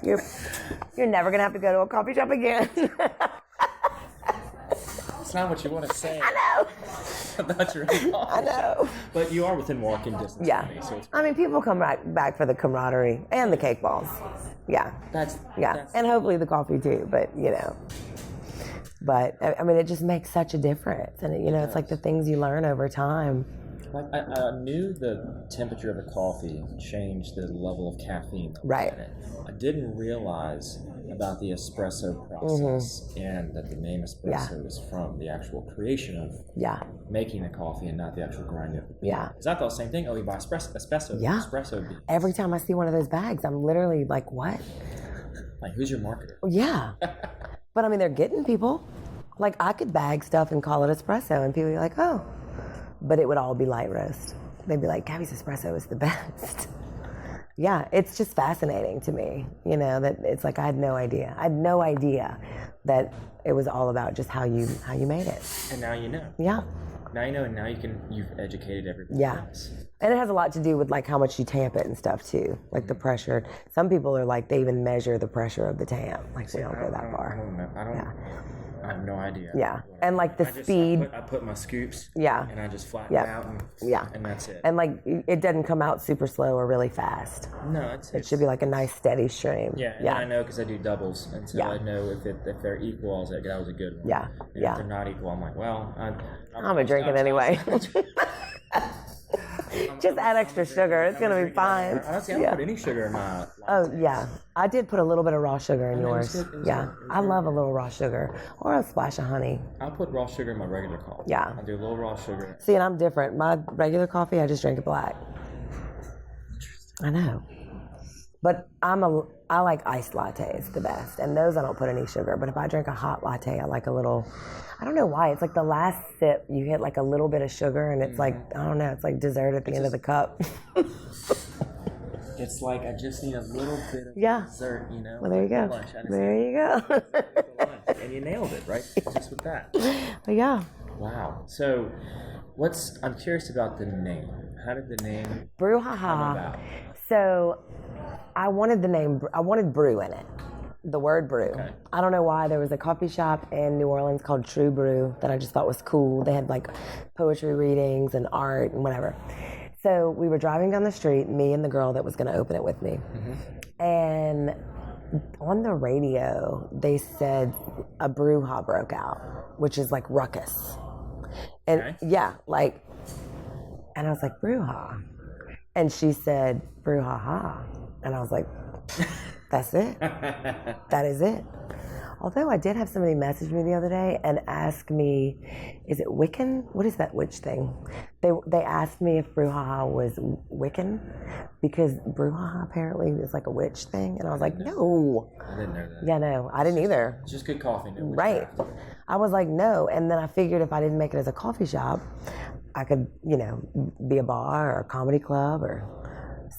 C: You're never gonna have to go to a coffee shop again.
B: It's not what you want to say.
C: I know.
B: About your own coffee.
C: I know.
B: But you are within walking distance of me, so it's
C: I mean, people come back for the camaraderie and the cake balls. Yeah.
B: That's
C: and hopefully the coffee too, but But I mean, it just makes such a difference, and it's like the things you learn over time.
B: Like I knew the temperature of the coffee changed the level of caffeine in it. I didn't realize about the espresso process and that the name espresso is from the actual creation of making the coffee and not the actual grinding of the bean. Yeah. Because I thought the same thing. Oh, you buy espresso beans.
C: Every time I see one of those bags, I'm literally like, what?
B: Like, who's your marketer?
C: Yeah. But I mean, they're getting people. Like, I could bag stuff and call it espresso, and people would be like, oh. But it would all be light roast. They'd be like, Gabby's espresso is the best. Yeah, it's just fascinating to me, that it's like I had no idea. I had no idea that it was all about just how you made it.
B: And now you know.
C: Yeah.
B: Now you know, and now you've educated everybody else.
C: And it has a lot to do with like how much you tamp it and stuff too, like the pressure. Some people are like, they even measure the pressure of the tamp. Like they don't go that far.
B: I have no idea.
C: Yeah, and like the speed.
B: I put my scoops.
C: Yeah.
B: And I just flatten it out. And that's it.
C: And like it doesn't come out super slow or really fast.
B: No,
C: it should be like a nice steady stream.
B: Yeah. And I know because I do doubles, and so I know if they're equal, I was like, that was a good one.
C: Yeah.
B: And if they're not equal, I'm like, well,
C: I'm gonna drink it anyway.
B: I'm
C: Just add extra sugar. It's going to be fine.
B: Honestly, I don't put any sugar in my latte.
C: Oh, yeah. I did put a little bit of raw sugar in
B: I mean, it
C: yours.
B: was good. It was
C: Yeah.
B: good. It was
C: I
B: very
C: love a
B: good.
C: little raw sugar or a splash of honey.
B: I'll put raw sugar in my regular coffee.
C: Yeah.
B: I'll do a little raw sugar.
C: See, and I'm different. My regular coffee, I just drink it black. I know. But I like iced lattes the best, and those I don't put any sugar. But if I drink a hot latte, I like a little. I don't know why. It's like the last sip, you hit like a little bit of sugar, and it's like I don't know. It's like dessert at the end of the cup.
B: It's like I just need a little bit of
C: Yeah.
B: dessert, you know.
C: Well, there you go.
B: Lunch. I just
C: There you go.
B: need lunch. And you nailed it, right? Just with that.
C: But yeah,
B: Wow. So, I'm curious about the name. How did the name
C: Brew
B: come
C: Ha-Ha.
B: about?
C: So I wanted brew in it. The word brew.
B: Okay.
C: I don't know why. There was a coffee shop in New Orleans called True Brew that I just thought was cool. They had like poetry readings and art and whatever. So we were driving down the street, me and the girl that was going to open it with me. And on the radio, they said a Brew Ha broke out, which is like ruckus. And
B: Okay.
C: yeah, like, and I was like, Brew Ha. And she said, Brew Ha-Ha. And I was like, that's it. That is it. Although I did have somebody message me the other day and ask me, is it Wiccan? What is that witch thing? They asked me if Brew Ha-Ha was Wiccan because Brew Ha-Ha apparently is like a witch thing. And I was like, no.
B: I didn't know that.
C: Yeah, no, I didn't either.
B: It's just good coffee. No
C: Right.
B: witchcraft.
C: I was like, no. And then I figured if I didn't make it as a coffee shop, I could, be a bar or a comedy club or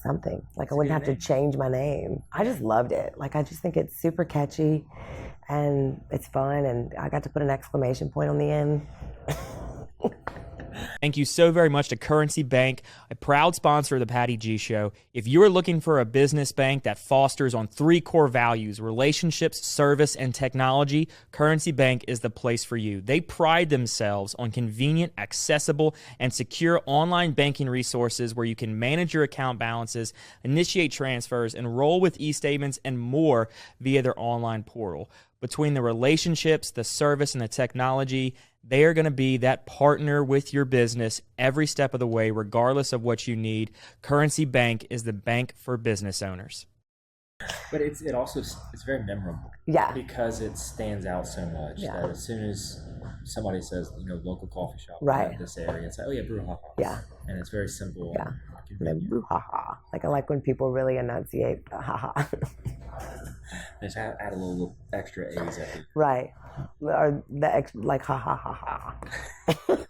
C: something. Like I wouldn't have to change my name. I just loved it. Like I just think it's super catchy and it's fun. And I got to put an exclamation point on the end.
E: Thank you so very much to Currency Bank, a proud sponsor of the Patty G Show. If you are looking for a business bank that fosters on 3 core values, relationships, service, and technology, Currency Bank is the place for you. They pride themselves on convenient, accessible, and secure online banking resources where you can manage your account balances, initiate transfers, enroll with e-statements, and more via their online portal. Between the relationships, the service, and the technology, they are going to be that partner with your business every step of the way, regardless of what you need. Currency Bank is the bank for business owners.
B: But it's very memorable.
C: Yeah.
B: Because it stands out so much
C: Yeah.
B: that as soon as somebody says, local coffee shop,
C: Right.
B: in this area, it's like, oh yeah, Brew Ha-Ha.
C: Yeah.
B: And it's very simple.
C: Yeah.
B: And
C: And then Brew Ha-Ha. Like I like when people really enunciate the ha-ha.
B: just add a little extra A's at the
C: Right. Or like ha ha ha ha.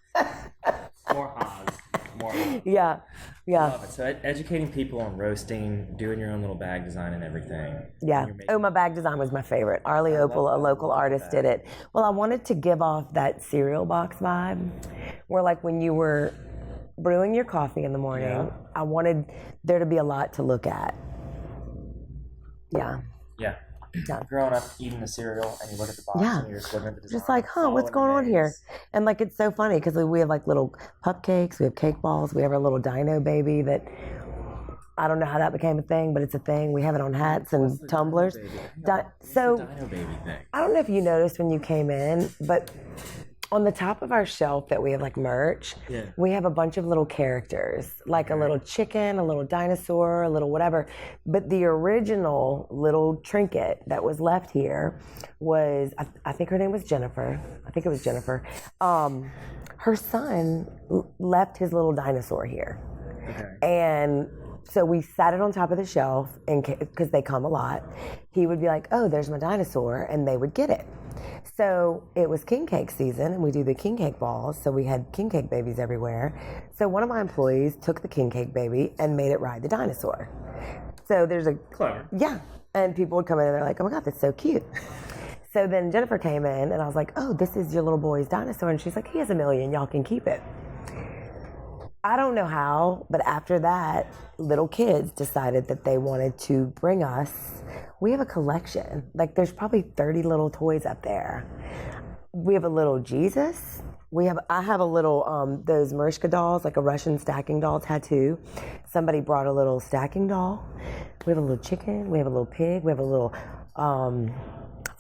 B: more ha's. More ha's.
C: Yeah. Yeah.
B: Love it. So educating people on roasting, doing your own little bag design and everything.
C: Yeah.
B: You're making-
C: Oh, my bag design was my favorite. Arlie Opal, a local artist, did it. Well, I wanted to give off that cereal box vibe where like when you were brewing your coffee in the morning,
B: Yeah.
C: I wanted there to be a lot to look at. Yeah.
B: Yeah.
C: Yeah.
B: Growing up eating the cereal and you look at the box
C: Yeah.
B: and you're just looking at the design.
C: Just like, what's going on here? And like, it's so funny because we have like little cupcakes, we have cake balls, we have our little dino baby that I don't know how that became a thing, but it's a thing. We have it on hats and tumblers. So
B: Dino baby thing.
C: I don't know if you noticed when you came in, but on the top of our shelf that we have like merch,
B: Yeah.
C: we have a bunch of little characters, like a little chicken, a little dinosaur, a little whatever. But the original little trinket that was left here was, I think her name was Jennifer. I think it was Jennifer. Her son left his little dinosaur here.
B: Okay.
C: And so we sat it on top of the shelf because they come a lot. He would be like, oh, there's my dinosaur, and they would get it. So it was king cake season, and we do the king cake balls, so we had king cake babies everywhere. So one of my employees took the king cake baby and made it ride the dinosaur. So there's a...
B: Clever.
C: Yeah. And people would come in and they're like, oh my God, that's so cute. So then Jennifer came in, and I was like, oh, this is your little boy's dinosaur. And she's like, he has $1 million, y'all can keep it. I don't know how, but after that, little kids decided that they wanted to bring us. We have a collection. Like, there's probably 30 little toys up there. We have a little Jesus. I have a little, those Murshka dolls, like a Russian stacking doll tattoo. Somebody brought a little stacking doll. We have a little chicken. We have a little pig. We have a little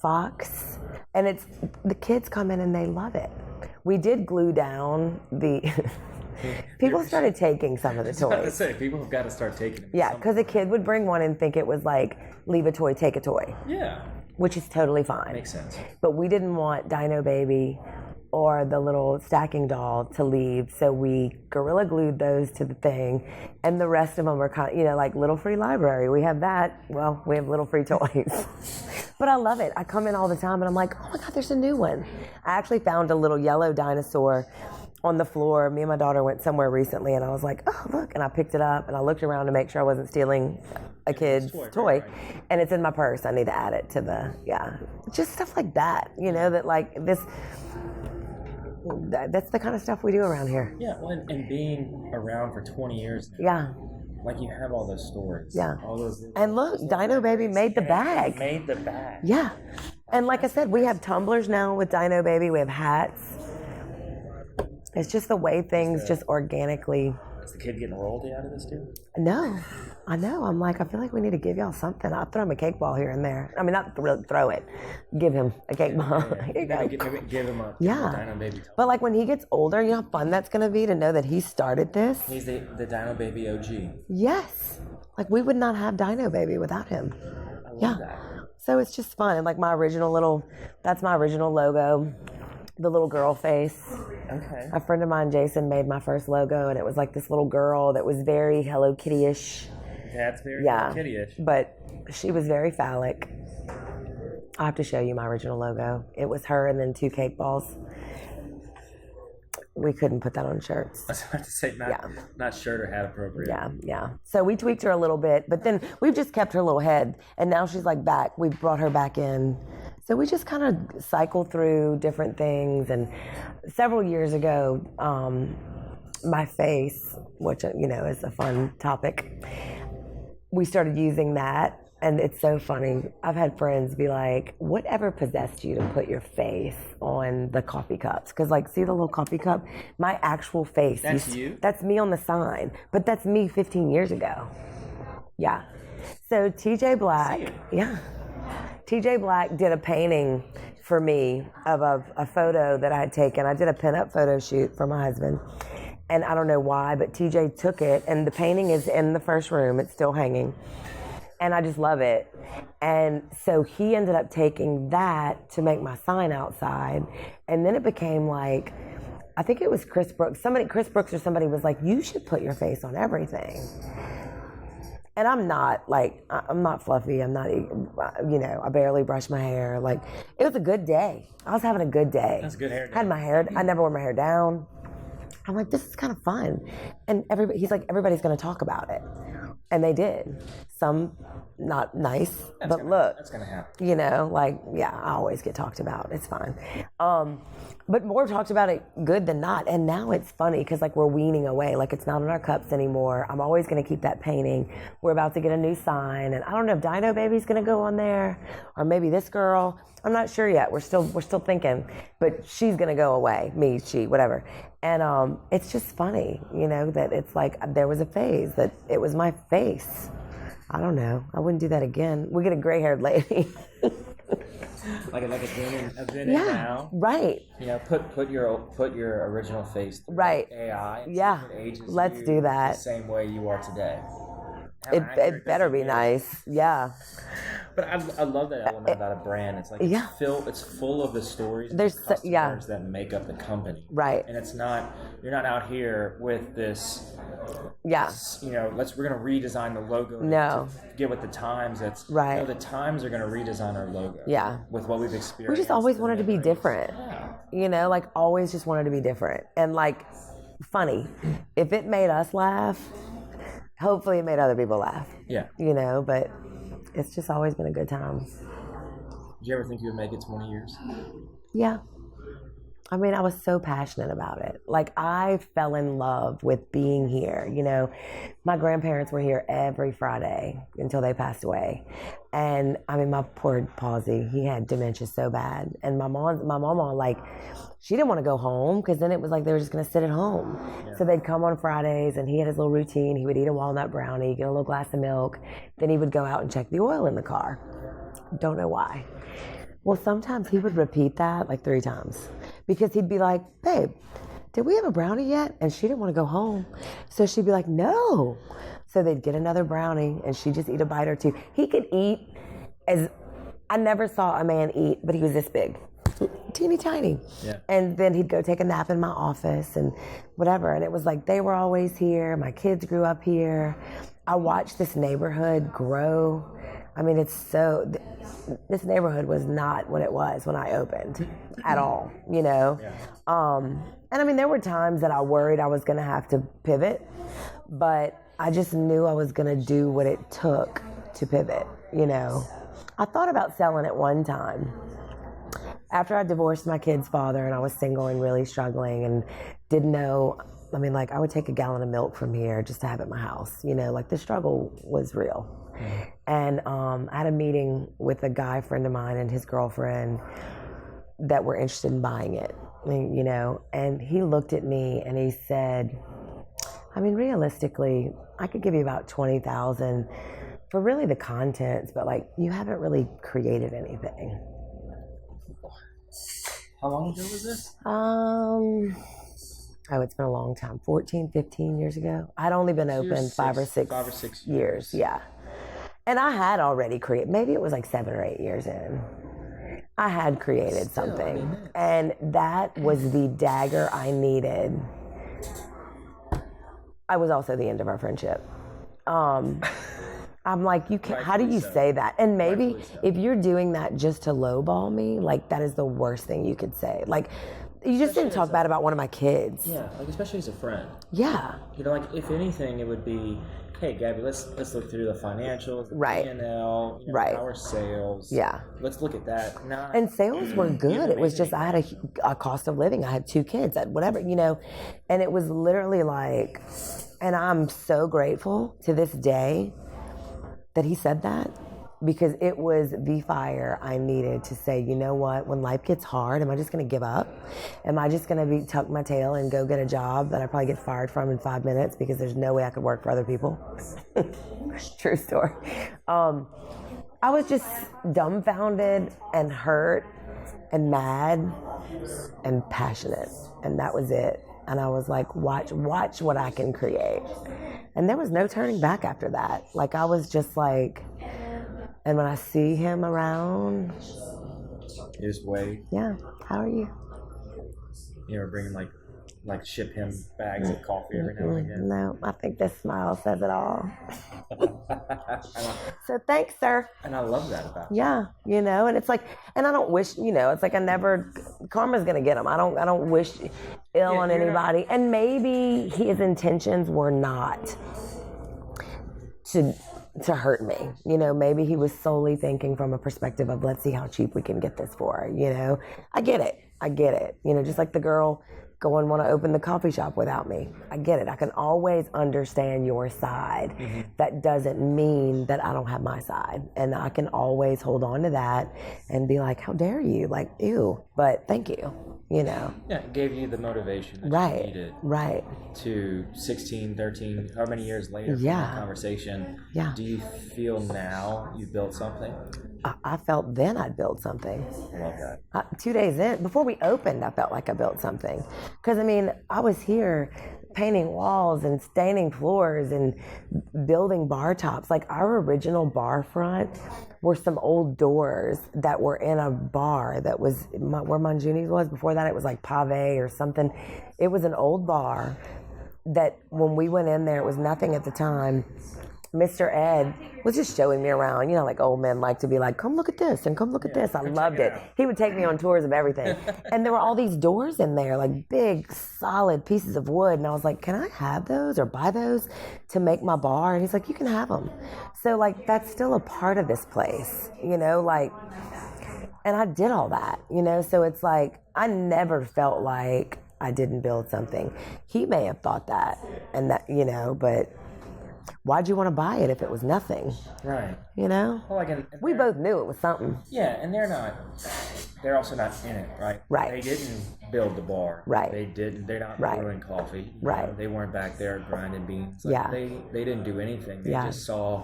C: fox. And the kids come in and they love it. We did glue down People started taking some of the
B: I was about to
C: toys.
B: say, people have got to start taking them.
C: Yeah, because a kid would bring one and think it was like, leave a toy, take a toy,
B: Yeah,
C: which is totally fine.
B: makes sense.
C: But we didn't want Dino Baby or the little stacking doll to leave, so we Gorilla Glued those to the thing, and the rest of them are kind of, like Little Free Library. We have that. Well, we have Little Free Toys. But I love it. I come in all the time, and I'm like, oh my God, there's a new one. I actually found a little yellow dinosaur on the floor. Me and my daughter went somewhere recently, and I was like, oh, look. And I picked it up, and I looked around to make sure I wasn't stealing a kid's toy. And it's in my purse. I need to add it to just stuff like that, that like this, that's the kind of stuff we do around here.
B: Yeah, well, and being around for 20 years now.
C: Yeah.
B: Like you have all those stories.
C: Yeah.
B: All those.
C: And look, Dino Baby made the bag.
B: Made the bag.
C: Yeah. And like I said, we have tumblers now with Dino Baby. We have hats. It's just the way things just organically.
B: Is the kid getting royalty out of this too?
C: No, I know. I'm like, I feel like we need to give y'all something. I'll throw him a cake ball here and there. I mean, not really throw it. Give him a cake ball. Here you go.
B: Give him a Dino Baby.
C: But like when he gets older, you know how fun that's going to be to know that he started this?
B: He's the Dino Baby OG.
C: Yes. Like we would not have Dino Baby without him.
B: I love that.
C: So it's just fun. And like that's my original logo. The little girl face.
B: Okay.
C: A friend of mine, Jason, made my first logo, and it was like this little girl that was very Hello Kitty-ish.
B: That's very Hello Kitty-ish.
C: But she was very phallic. I'll have to show you my original logo. It was her and then 2 cake balls. We couldn't put that on shirts.
B: I was about to say, not shirt or hat appropriate.
C: Yeah. So we tweaked her a little bit, but then we've just kept her little head, and now she's like back. We brought her back in. So we just kind of cycle through different things. And several years ago, my face, which, is a fun topic, we started using that. And it's so funny. I've had friends be like, whatever possessed you to put your face on the coffee cups? Because, see the little coffee cup? My actual face.
B: That's you?
C: That's me on the sign. But that's me 15 years ago. Yeah. So TJ Black, TJ Black did a painting for me of a photo that I had taken. I did a pinup photo shoot for my husband. And I don't know why, but TJ took it, and the painting is in the first room. It's still hanging. And I just love it. And so he ended up taking that to make my sign outside. And then it became like, I think it was Chris Brooks. Chris Brooks or somebody was like, you should put your face on everything. And I'm not fluffy. I'm not, I barely brush my hair. It was a good day. I was having a good day.
B: That's a good hair day.
C: I had my hair, I never wore my hair down. I'm like, this is kind of fun. And he's like, everybody's going to talk about it. And they did. Some not nice, but look.
B: That's going to happen.
C: I always get talked about. It's fine. But more talked about it good than not. And now it's funny because we're weaning away. It's not in our cups anymore. I'm always going to keep that painting. We're about to get a new sign. And I don't know if Dino Baby's going to go on there or maybe this girl. I'm not sure yet. We're still thinking. But she's going to go away. Me, she, whatever. And it's just funny, that it's there was a phase that it was my face. I don't know. I wouldn't do that again. We get a gray-haired lady.
B: like a Venom now.
C: Right.
B: Put your original face through
C: right.
B: AI.
C: Yeah. Let's do that.
B: The same way you are today.
C: It better be nice. Yeah.
B: But I love that element about a brand. It's it's full of the stories and customers that make up the company.
C: Right.
B: And it's not, you're not out here with this,
C: we're
B: going to redesign the logo
C: to
B: get with the times. It's
C: right.
B: The times are going to redesign our logo.
C: Yeah.
B: With what we've experienced.
C: We just always wanted to be different.
B: Yeah.
C: Always just wanted to be different. And funny. If it made us laugh, hopefully it made other people laugh.
B: Yeah.
C: But it's just always been a good time.
B: Did you ever think you would make it 20 years?
C: Yeah. I mean, I was so passionate about it. I fell in love with being here. My grandparents were here every Friday until they passed away. And I mean, my poor Pawsy, he had dementia so bad. And my mama, she didn't want to go home because then it was they were just going to sit at home. Yeah. So they'd come on Fridays and he had his little routine. He would eat a walnut brownie, get a little glass of milk. Then he would go out and check the oil in the car. Don't know why. Well, sometimes he would repeat that 3 times because he'd be like, babe, did we have a brownie yet? And she didn't want to go home. So she'd be like, no. So they'd get another brownie and she'd just eat a bite or two. He could eat I never saw a man eat, but he was this big. Teeny tiny.
B: Yeah.
C: And then he'd go take a nap in my office and whatever. And it was like they were always here. My kids grew up here. I watched this neighborhood grow. I mean, this neighborhood was not what it was when I opened at all, you know?
B: Yeah.
C: And I mean, there were times that I worried I was going to have to pivot, but I just knew I was going to do what it took to pivot, you know? I thought about selling it one time. After I divorced my kid's father and I was single and really struggling and didn't know, I mean, like, I would take a gallon of milk from here just to have at my house, you know, like the struggle was real. And I had a meeting with a guy friend of mine and his girlfriend that were interested in buying it, you know, and he looked at me and he said, I mean, realistically, I could give you about $20,000 for really the contents, but like, you haven't really created anything.
B: How long ago was this?
C: It's been a long time, 14, 15 years ago. I'd only been open 5 or 6 years. Yeah. And I had already created, maybe it was like 7 or 8 years in. I had created something. And that was the dagger I needed. I was also the end of our friendship. I'm like, you can't, how do you say that? And maybe if you're doing that just to lowball me, like, that is the worst thing you could say. Like, you just didn't talk bad about one of my kids.
B: Yeah, like, especially as a friend.
C: Yeah.
B: You know, like, if anything, it would be, hey, Gabby, let's look through the financials, the
C: right.
B: P&L,
C: right.
B: our sales.
C: Yeah.
B: Let's look at that.
C: And sales were good. It was just, I had a cost of living. I had 2 kids, whatever, you know, and it was literally like, and I'm so grateful to this day that he said that, because it was the fire I needed to say, you know what, when life gets hard, am I just going to give up? Am I just going to tuck my tail and go get a job that I probably get fired from in 5 minutes because there's no way I could work for other people? True story. I was just dumbfounded and hurt and mad and passionate, and that was it. And I was like, watch what I can create. And there was no turning back after that. Like, I was just like, and when I see him around,
B: you just wait.
C: Yeah, how are you?
B: You ever bring him like ship him bags of coffee every now and again?
C: No, I think this smile says it all. So thanks, sir.
B: And I love that about you.
C: Yeah, you know, and it's like, and I don't wish, you know, it's like karma's gonna get him. I don't wish ill on anybody. And maybe his intentions were not to hurt me. You know, maybe he was solely thinking from a perspective of, let's see how cheap we can get this for, you know. I get it. You know, just like the girl go and want to open the coffee shop without me. I get it. I can always understand your side. Mm-hmm. That doesn't mean that I don't have my side. And I can always hold on to that and be like, how dare you? Like, ew, but thank you, you know.
B: Yeah, it gave you the motivation that you needed.
C: Right.
B: To 16, 13, how many years later from that conversation, do you feel now you built something?
C: I felt then I'd built something.
B: I love that.
C: 2 days in, before we opened, I felt like I built something. Because, I mean, I was here painting walls and staining floors and building bar tops. Like, our original bar front were some old doors that were in a bar that was where Manjuni's was. Before that, it was like Pave or something. It was an old bar that when we went in there, it was nothing at the time. Mr. Ed was just showing me around. You know, like old men like to be like, come look at this and come look at this. I loved it. He would take me on tours of everything. And there were all these doors in there, like big, solid pieces of wood. And I was like, can I have those or buy those to make my bar? And he's like, you can have them. So, like, that's still a part of this place, you know, like, and I did all that, you know. So it's like, I never felt like I didn't build something. He may have thought that and that, you know, but why'd you want to buy it if it was nothing?
B: Right.
C: You know?
B: Well, like, and
C: We both knew it was something.
B: Yeah, and they're also not in it, right?
C: Right.
B: They didn't build the bar.
C: Right.
B: They're not
C: Right.
B: brewing coffee.
C: Right.
B: They weren't back there grinding beans. Like,
C: Yeah.
B: They didn't do anything. They
C: Yeah.
B: just saw,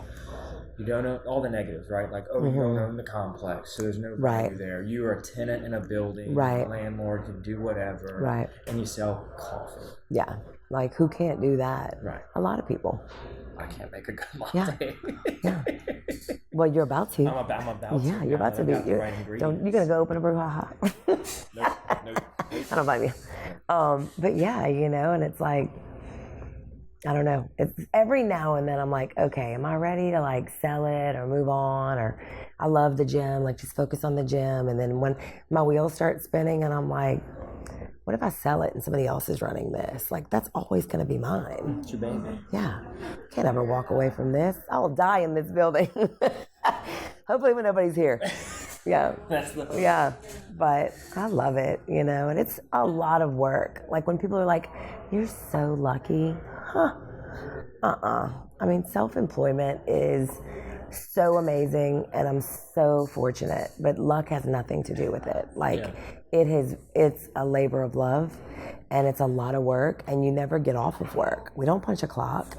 B: you don't know all the negatives, right? Like, you don't own the complex, so there's no value
C: Right.
B: there. You are a tenant in a building.
C: Right.
B: The landlord can do whatever.
C: Right.
B: And you sell coffee.
C: Yeah. Like, who can't do that?
B: Right.
C: A lot of people.
B: I can't make a good
C: Yeah.
B: latte.
C: Yeah. Well, you're about to.
B: I'm about to.
C: Yeah, you're about to
B: I've
C: be.
B: got the right
C: You're
B: ingredients.
C: gonna go open a Brew Ha-Ha.
B: Nope.
C: I don't blame you. But yeah, you know, and it's like, I don't know. It's every now and then I'm like, okay, am I ready to like sell it or move on? Or I love the gym, like just focus on the gym. And then when my wheels start spinning and I'm like, what if I sell it and somebody else is running this? Like, that's always going to be mine.
B: It's your baby.
C: Yeah. Can't ever walk away from this. I'll die in this building. Hopefully when nobody's here. Yeah.
B: That's the
C: Yeah. But I love it, you know, and it's a lot of work. Like when people are like, you're so lucky. I mean, self-employment is so amazing and I'm so fortunate, but luck has nothing to do with it. Like it's a labor of love and it's a lot of work and you never get off of work. We don't punch a clock,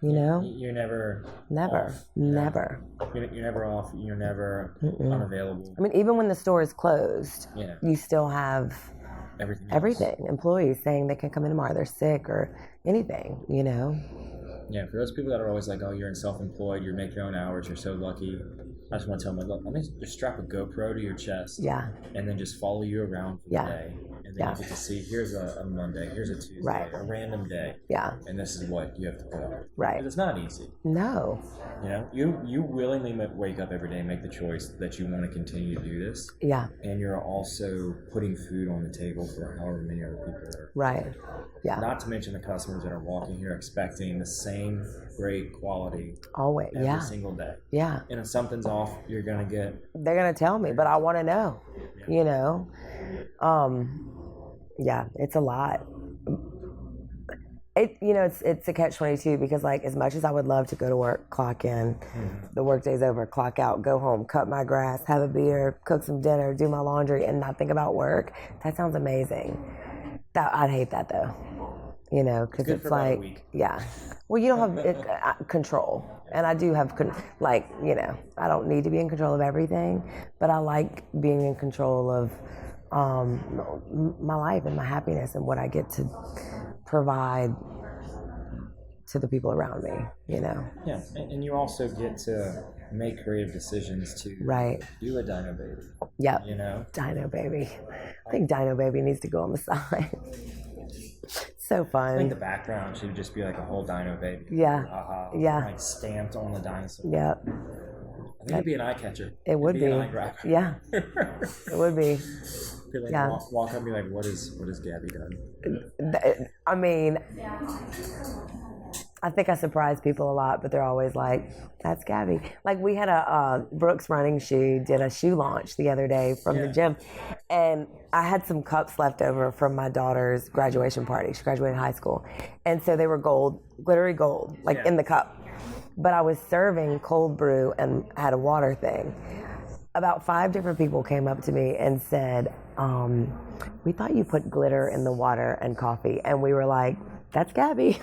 C: you know?
B: You're never off.
C: Never.
B: You're never off. You're never unavailable.
C: I mean, even when the store is closed,
B: Yeah.
C: you still have
B: Everything. else.
C: everything. Employees saying they can come in tomorrow, they're sick or anything, you know?
B: Yeah, for those people that are always like, oh, you're in self-employed, you make your own hours, you're so lucky. I just want to tell them, look, let me just strap a GoPro to your chest.
C: Yeah.
B: And then just follow you around for
C: Yeah.
B: the day. And then
C: Yeah.
B: you get to see, here's a Monday, here's a Tuesday,
C: Right.
B: a random day.
C: Yeah.
B: And this is what you have to put up.
C: Right.
B: Because it's not easy.
C: No.
B: You know, you willingly wake up every day and make the choice that you want to continue to do this.
C: Yeah.
B: And you're also putting food on the table for however many other people there.
C: Right. Yeah.
B: Not to mention the customers that are walking here expecting the same great quality
C: Always.
B: every
C: Yeah.
B: single day.
C: Yeah.
B: And if something's off, you're gonna get.
C: They're going to tell me, but I want to know, you know? Yeah, it's a lot. It's a catch-22 because like as much as I would love to go to work, clock in, the workday's over, clock out, go home, cut my grass, have a beer, cook some dinner, do my laundry and not think about work. That sounds amazing. I'd hate that though. You know, because
B: Good
C: it's
B: for about a
C: like,
B: week.
C: yeah. Well, you don't have control. And I do have, I don't need to be in control of everything, but I like being in control of my life and my happiness and what I get to provide to the people around me, you know?
B: Yeah, and you also get to make creative decisions to
C: Right.
B: do a Dino Baby.
C: Yep.
B: You know?
C: Dino Baby. I think Dino Baby needs to go on the side. So
B: I think the
C: fun.
B: background should just be like a whole Dino Baby.
C: Yeah.
B: Ha-ha,
C: Yeah.
B: Like stamped on the dinosaur.
C: Yep.
B: I think it'd be an eye catcher.
C: It would
B: It'd
C: be.
B: an eye grabber.
C: Yeah. It would be.
B: People like
C: Yeah.
B: walk up and be like, what is Gabby done?
C: I mean, I think I surprise people a lot, but they're always like, that's Gabby. Like we had a Brooks Running Shoe did a shoe launch the other day from the gym. And I had some cups left over from my daughter's graduation party. She graduated high school. And so they were gold, glittery gold, like in the cup. But I was serving cold brew and had a water thing. About 5 different people came up to me and said, we thought you put glitter in the water and coffee. And we were like, that's Gabby.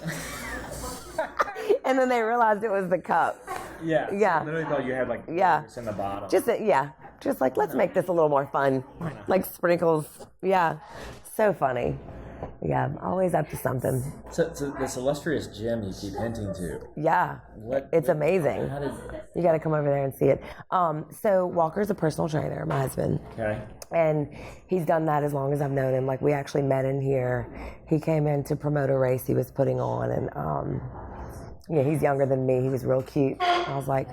C: And then they realized it was the cup.
B: Yeah.
C: Yeah.
B: I literally thought you had like
C: Yeah.
B: in the bottom.
C: Just like, let's make this a little more fun. Like sprinkles. Yeah. So funny. Yeah, always up to something.
B: So this illustrious gym you keep hinting to.
C: Yeah. It's amazing.
B: How did?
C: You got to come over there and see it. So Walker's a personal trainer, my husband.
B: Okay.
C: And he's done that as long as I've known him. Like we actually met in here. He came in to promote a race he was putting on, and he's younger than me. He was real cute. I was like,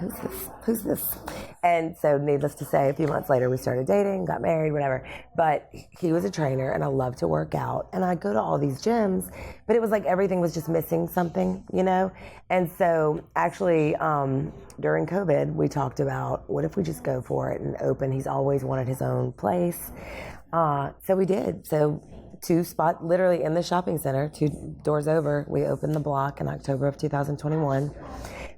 C: who's this? And so needless to say, a few months later we started dating, got married, whatever. But he was a trainer and I love to work out. And I go to all these gyms, but it was like everything was just missing something, you know? And so actually during COVID, we talked about what if we just go for it and open. He's always wanted his own place. So we did. So 2 spot literally in the shopping center, 2 doors over. We opened the block in October of 2021.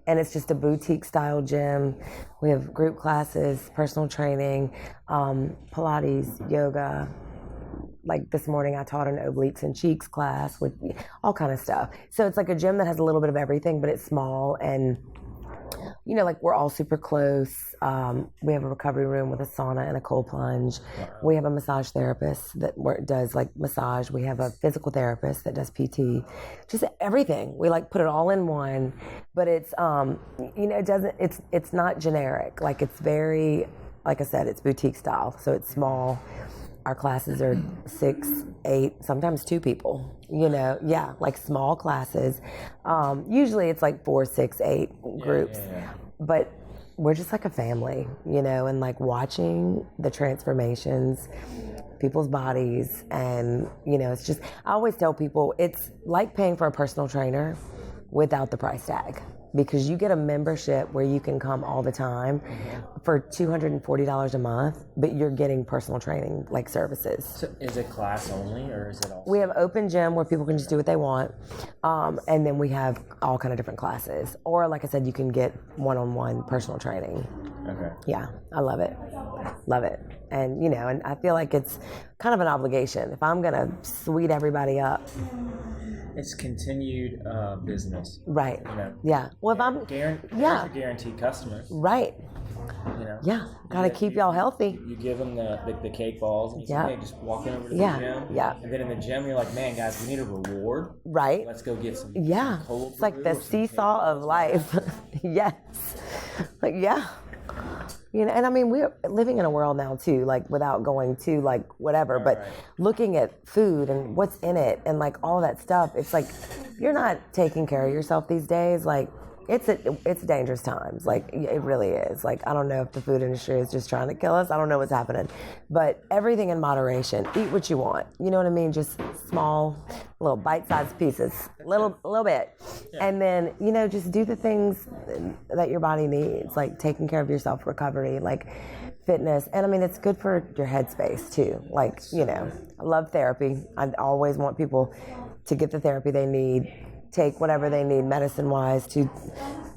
C: And it's just a boutique style gym. We have group classes, personal training, Pilates, yoga. Like this morning I taught an obliques and cheeks class with all kind of stuff. So it's like a gym that has a little bit of everything, but it's small and like we're all super close. We have a recovery room with a sauna and a cold plunge. We have a massage therapist that does like massage. We have a physical therapist that does PT. Just everything. We like put it all in one, but it's it's not generic. Like it's very, like I said, it's boutique style. So it's small. Our classes are 6, 8, sometimes 2 people, like small classes. Usually it's like 4, 6, 8 groups, but we're just like a family, and like watching the transformations, people's bodies. And, it's just, I always tell people it's like paying for a personal trainer without the price tag. Because you get a membership where you can come all the time for $240 a month, but you're getting personal training like services.
B: So is it class only, or is it also?
C: We have open gym where people can just do what they want, and then we have all kind of different classes. Or like I said, you can get one-on-one personal training.
B: Okay.
C: Yeah, I love it. Love it. And and I feel like it's kind of an obligation. If I'm gonna sweet everybody up.
B: It's continued business.
C: Right. Yeah. Well, if I'm
B: guaranteed customers.
C: Right. Yeah. Gotta keep y'all healthy.
B: You give them the cake balls, and you say, hey, just walk over to the gym.
C: Yeah.
B: And then in the gym, you're like, man, guys, we need a reward.
C: Right.
B: Let's go get some.
C: Cold. It's like the seesaw of life. Yes. Like and I mean, we're living in a world now too, like without going to like whatever, but looking at food and what's in it and like all that stuff, it's like, you're not taking care of yourself these days. Like it's dangerous times. Like it really is. Like, I don't know if the food industry is just trying to kill us. I don't know what's happening, but everything in moderation. Eat what you want. You know what I mean? Just small, little bite-sized pieces, little bit. And then, just do the things that your body needs, like taking care of yourself, recovery, like fitness. And I mean, it's good for your headspace too. Like, I love therapy. I always want people to get the therapy they need, take whatever they need medicine-wise to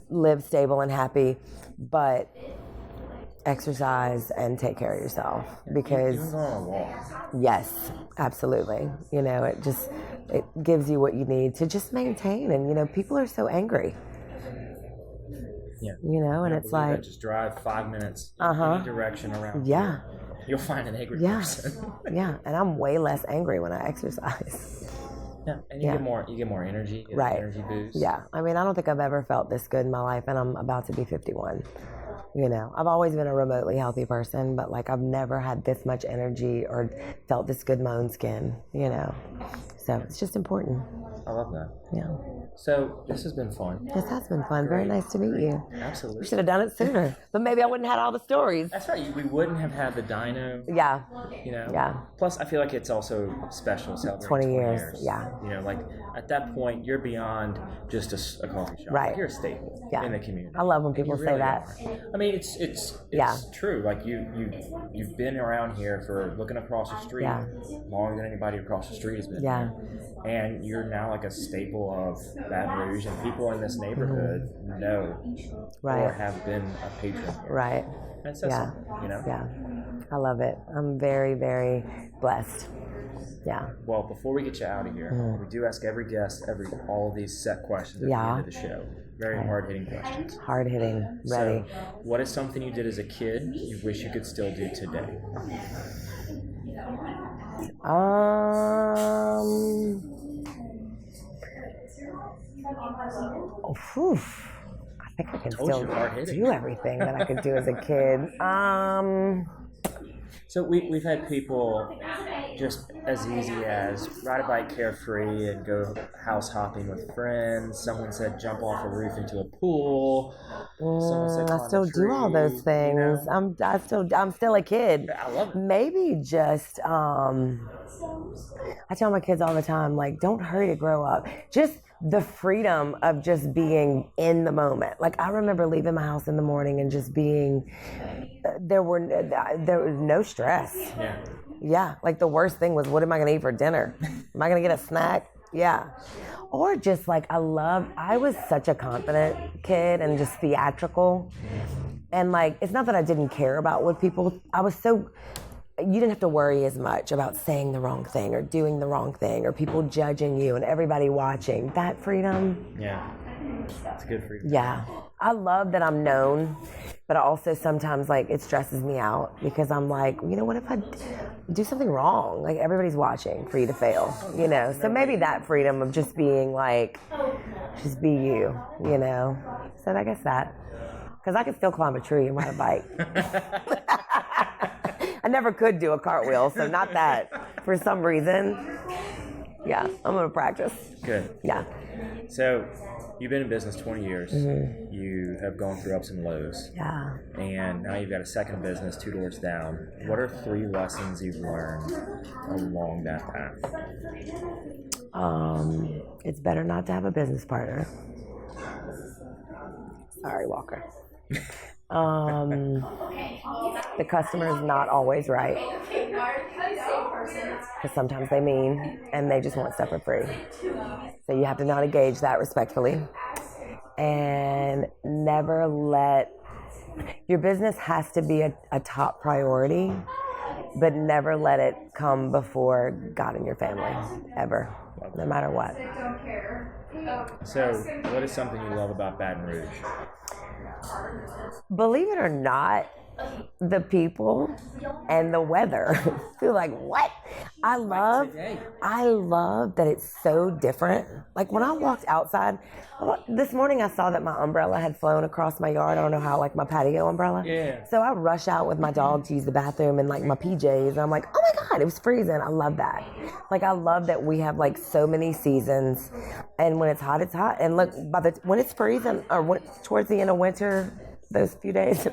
C: live stable and happy, but exercise and take care of yourself, because
B: even go on a walk.
C: Yes, absolutely. It gives you what you need to just maintain. And people are so angry.
B: Yeah.
C: And it's like,
B: just drive 5 minutes in any direction around.
C: Yeah.
B: You'll find an angry person.
C: Yeah, and I'm way less angry when I exercise.
B: Yeah, and you get more energy, an energy boost.
C: Yeah, I mean, I don't think I've ever felt this good in my life, and I'm about to be 51. I've always been a remotely healthy person, but like I've never had this much energy or felt this good in my own skin, So it's just important.
B: I love that.
C: Yeah.
B: So this has been fun.
C: This has been fun. Very nice to meet you.
B: Absolutely.
C: We should have done it sooner, but maybe I wouldn't have had all the stories.
B: That's right. We wouldn't have had the dyno.
C: Yeah.
B: Yeah. Plus, I feel like it's also special celebrating 20 years.
C: Yeah.
B: Like at that point, you're beyond just a coffee shop.
C: Right.
B: Like, you're a staple in the community.
C: I love when people say that.
B: I mean, it's true. Like you've been around here for looking across the street longer than anybody across the street has been.
C: Yeah.
B: And you're now like a staple of Baton Rouge, and people in this neighborhood know or have been a patron here.
C: Right.
B: That's something,
C: Yeah. I love it. I'm very, very blessed. Yeah.
B: Well, before we get you out of here, we do ask every guest all of these set questions at the end of the show. Very hard-hitting questions.
C: Hard-hitting. Ready.
B: So, what is something you did as a kid you wish you could still do today?
C: I think I can still do everything that I could do as a kid.
B: So we've had people just as easy as ride a bike carefree and go house hopping with friends. Someone said jump off a roof into a pool. Someone said
C: I still do all those things. I'm still a kid.
B: I love it.
C: Maybe just I tell my kids all the time, like, don't hurry to grow up. Just the freedom of just being in the moment. Like, I remember leaving my house in the morning and just being, there was no stress.
B: Yeah.
C: Yeah. Like the worst thing was, what am I going to eat for dinner? Am I going to get a snack? Yeah. Or just like, I was such a confident kid and just theatrical. And like, it's not that I didn't care about what people, you didn't have to worry as much about saying the wrong thing or doing the wrong thing or people judging you and everybody watching. That freedom.
B: Yeah. It's good for you.
C: Yeah. I love that I'm known, but I also sometimes like it stresses me out because I'm like, you know, what if I do something wrong? Like everybody's watching for you to fail, you know? So maybe that freedom of just being like, just be you, you know? So I guess that, because I could still climb a tree and ride a bike. I never could do a cartwheel, so not that. For some reason, yeah, I'm going to practice.
B: Good.
C: Yeah.
B: So you've been in business 20 years. Mm-hmm. You have gone through ups and lows.
C: Yeah.
B: And now you've got a second business 2 doors down. What are 3 lessons you've learned along that path?
C: It's better not to have a business partner. Sorry, Walker. The customer is not always right. Because sometimes they mean and they just want stuff for free. So you have to not engage that respectfully. And never let your business has to be a top priority, but never let it come before God and your family, ever, no matter what.
B: So, what is something you love about Baton Rouge?
C: Believe it or not, the people and the weather. Feel like, what? I love that it's so different. Like when I walked outside, this morning I saw that my umbrella had flown across my yard. I don't know how, like my patio umbrella.
B: Yeah.
C: So I rush out with my dog to use the bathroom and like my PJs. And I'm like, oh my God, it was freezing. I love that. Like I love that we have like so many seasons. And when it's hot, it's hot. And look, when it's freezing or towards the end of winter, those few days,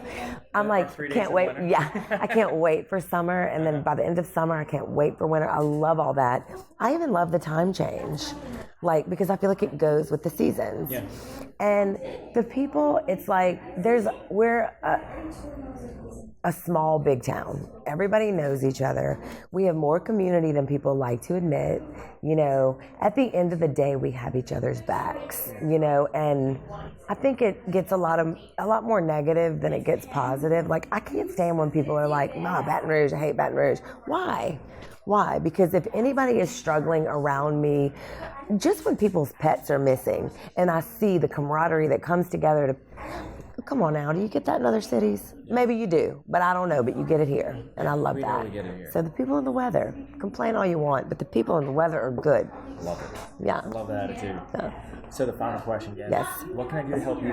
C: I'm like, can't wait. Yeah, I can't wait for summer. And then by the end of summer, I can't wait for winter. I love all that. I even love the time change, like, because I feel like it goes with the seasons.
B: Yeah.
C: And the people, it's like, we're a small, big town. Everybody knows each other. We have more community than people like to admit. You know, at the end of the day, we have each other's backs, you know, and I think it gets a lot more negative than it gets positive. Like, I can't stand when people are like, nah, Baton Rouge, I hate Baton Rouge. Why? Because if anybody is struggling around me, just when people's pets are missing and I see the camaraderie that comes together to, come on now, do you get that in other cities? Maybe you do, but I don't know, but you get it here. And I love that.
B: We get it here.
C: So the people in the weather, complain all you want, but the people in the weather are good.
B: Love it.
C: Yeah.
B: I love that attitude.
C: Yeah.
B: So the final question, Gabby.
C: Yes.
B: What can I do to help you?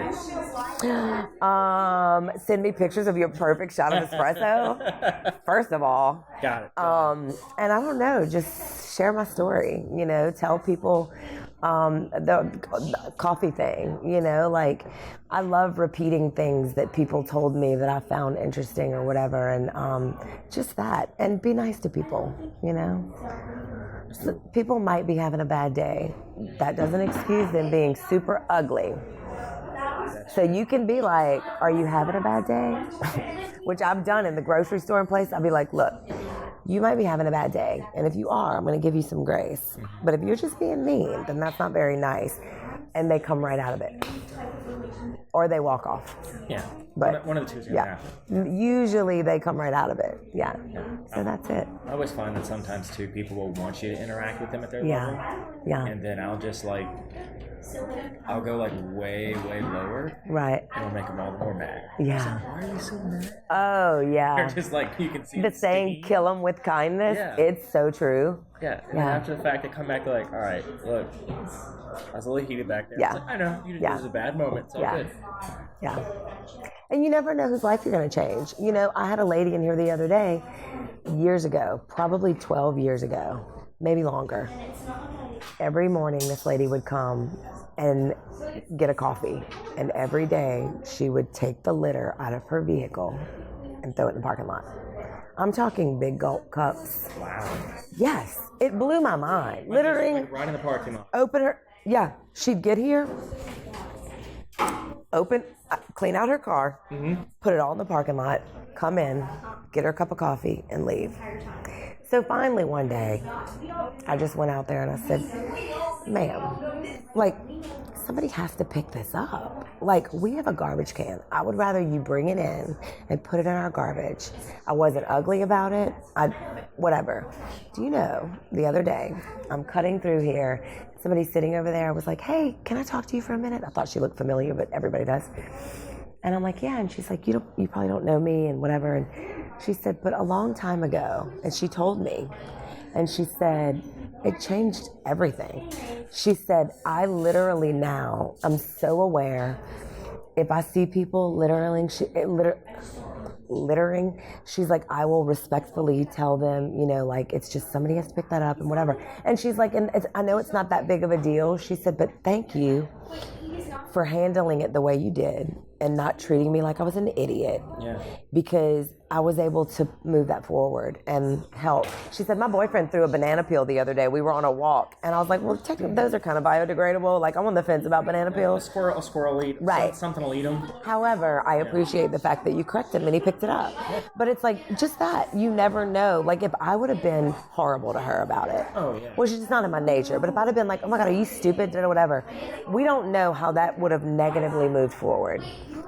C: Send me pictures of your perfect shot of espresso. First of all.
B: Got it.
C: And I don't know, just share my story, you know, tell people the coffee thing, you know, like I love repeating things that people told me that I found interesting or whatever. And just that, and be nice to people, you know. So people might be having a bad day. That doesn't excuse them being super ugly. So you can be like, are you having a bad day? Which I've done in the grocery store and place. I'll be like, look, you might be having a bad day. And if you are, I'm going to give you some grace. But if you're just being mean, then that's not very nice. And they come right out of it. Or they walk off.
B: Yeah.
C: But
B: one of the two is going to happen.
C: Usually they come right out of it. Yeah. So that's it.
B: I always find that sometimes too people will want you to interact with them at their level.
C: Yeah.
B: And then I'll just like, I'll go like way, way lower.
C: Right.
B: And it'll make them all the more mad.
C: Yeah.
B: Like, why are you so mad?
C: Oh, yeah.
B: They're just like, you can see
C: the saying, kill them with kindness.
B: Yeah.
C: It's so true.
B: Yeah. And then after the fact, they come back, they're like, all right, look, I was a little heated back there.
C: Yeah.
B: Like, I know, it was a bad moment. It's all good.
C: Yeah. And you never know whose life you're going to change. You know, I had a lady in here the other day, years ago, probably 12 years ago, maybe longer. Every morning, this lady would come and get a coffee. And every day, she would take the litter out of her vehicle and throw it in the parking lot. I'm talking big gulp cups.
B: Wow.
C: Yes. It blew my mind. Littering.
B: Like right in the parking lot.
C: Open her. Yeah. She'd get here, clean out her car, put it all in the parking lot, come in, get her a cup of coffee, and leave. So finally one day, I just went out there and I said, ma'am, like, somebody has to pick this up. Like, we have a garbage can. I would rather you bring it in and put it in our garbage. I wasn't ugly about it. Whatever. Do you know, the other day, I'm cutting through here. Somebody's sitting over there. I was like, hey, can I talk to you for a minute? I thought she looked familiar, but everybody does. And I'm like, yeah. And she's like, you probably don't know me and whatever. And she said, but a long time ago, and she told me, and she said, it changed everything. She said, I literally now, I'm so aware, if I see people littering, she's like, I will respectfully tell them, like, it's just somebody has to pick that up and whatever. And she's like, and I know it's not that big of a deal. She said, but thank you for handling it the way you did and not treating me like I was an idiot.
B: Yeah.
C: Because I was able to move that forward and help. She said, my boyfriend threw a banana peel the other day. We were on a walk. And I was like, well, technically, those are kind of biodegradable. Like, I'm on the fence about banana peels.
B: A squirrel eat.
C: Right.
B: Something will eat them.
C: However, I appreciate the fact that you corrected him and he picked it up. But it's like, just that. You never know. Like, if I would have been horrible to her about it.
B: Oh, yeah.
C: Which is just not in my nature. But if I'd have been like, oh my God, are you stupid? Or whatever. We don't know how that would have negatively moved forward.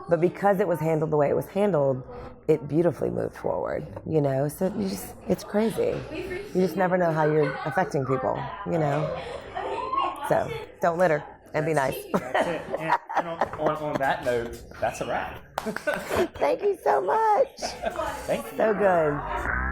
C: But because it was handled the way it was handled, it beautifully moved forward, So it's crazy. You just never know how you're affecting people, So don't litter and be nice.
B: That's it. And on that note, that's a wrap.
C: Thank you so much.
B: Thank you.
C: So good.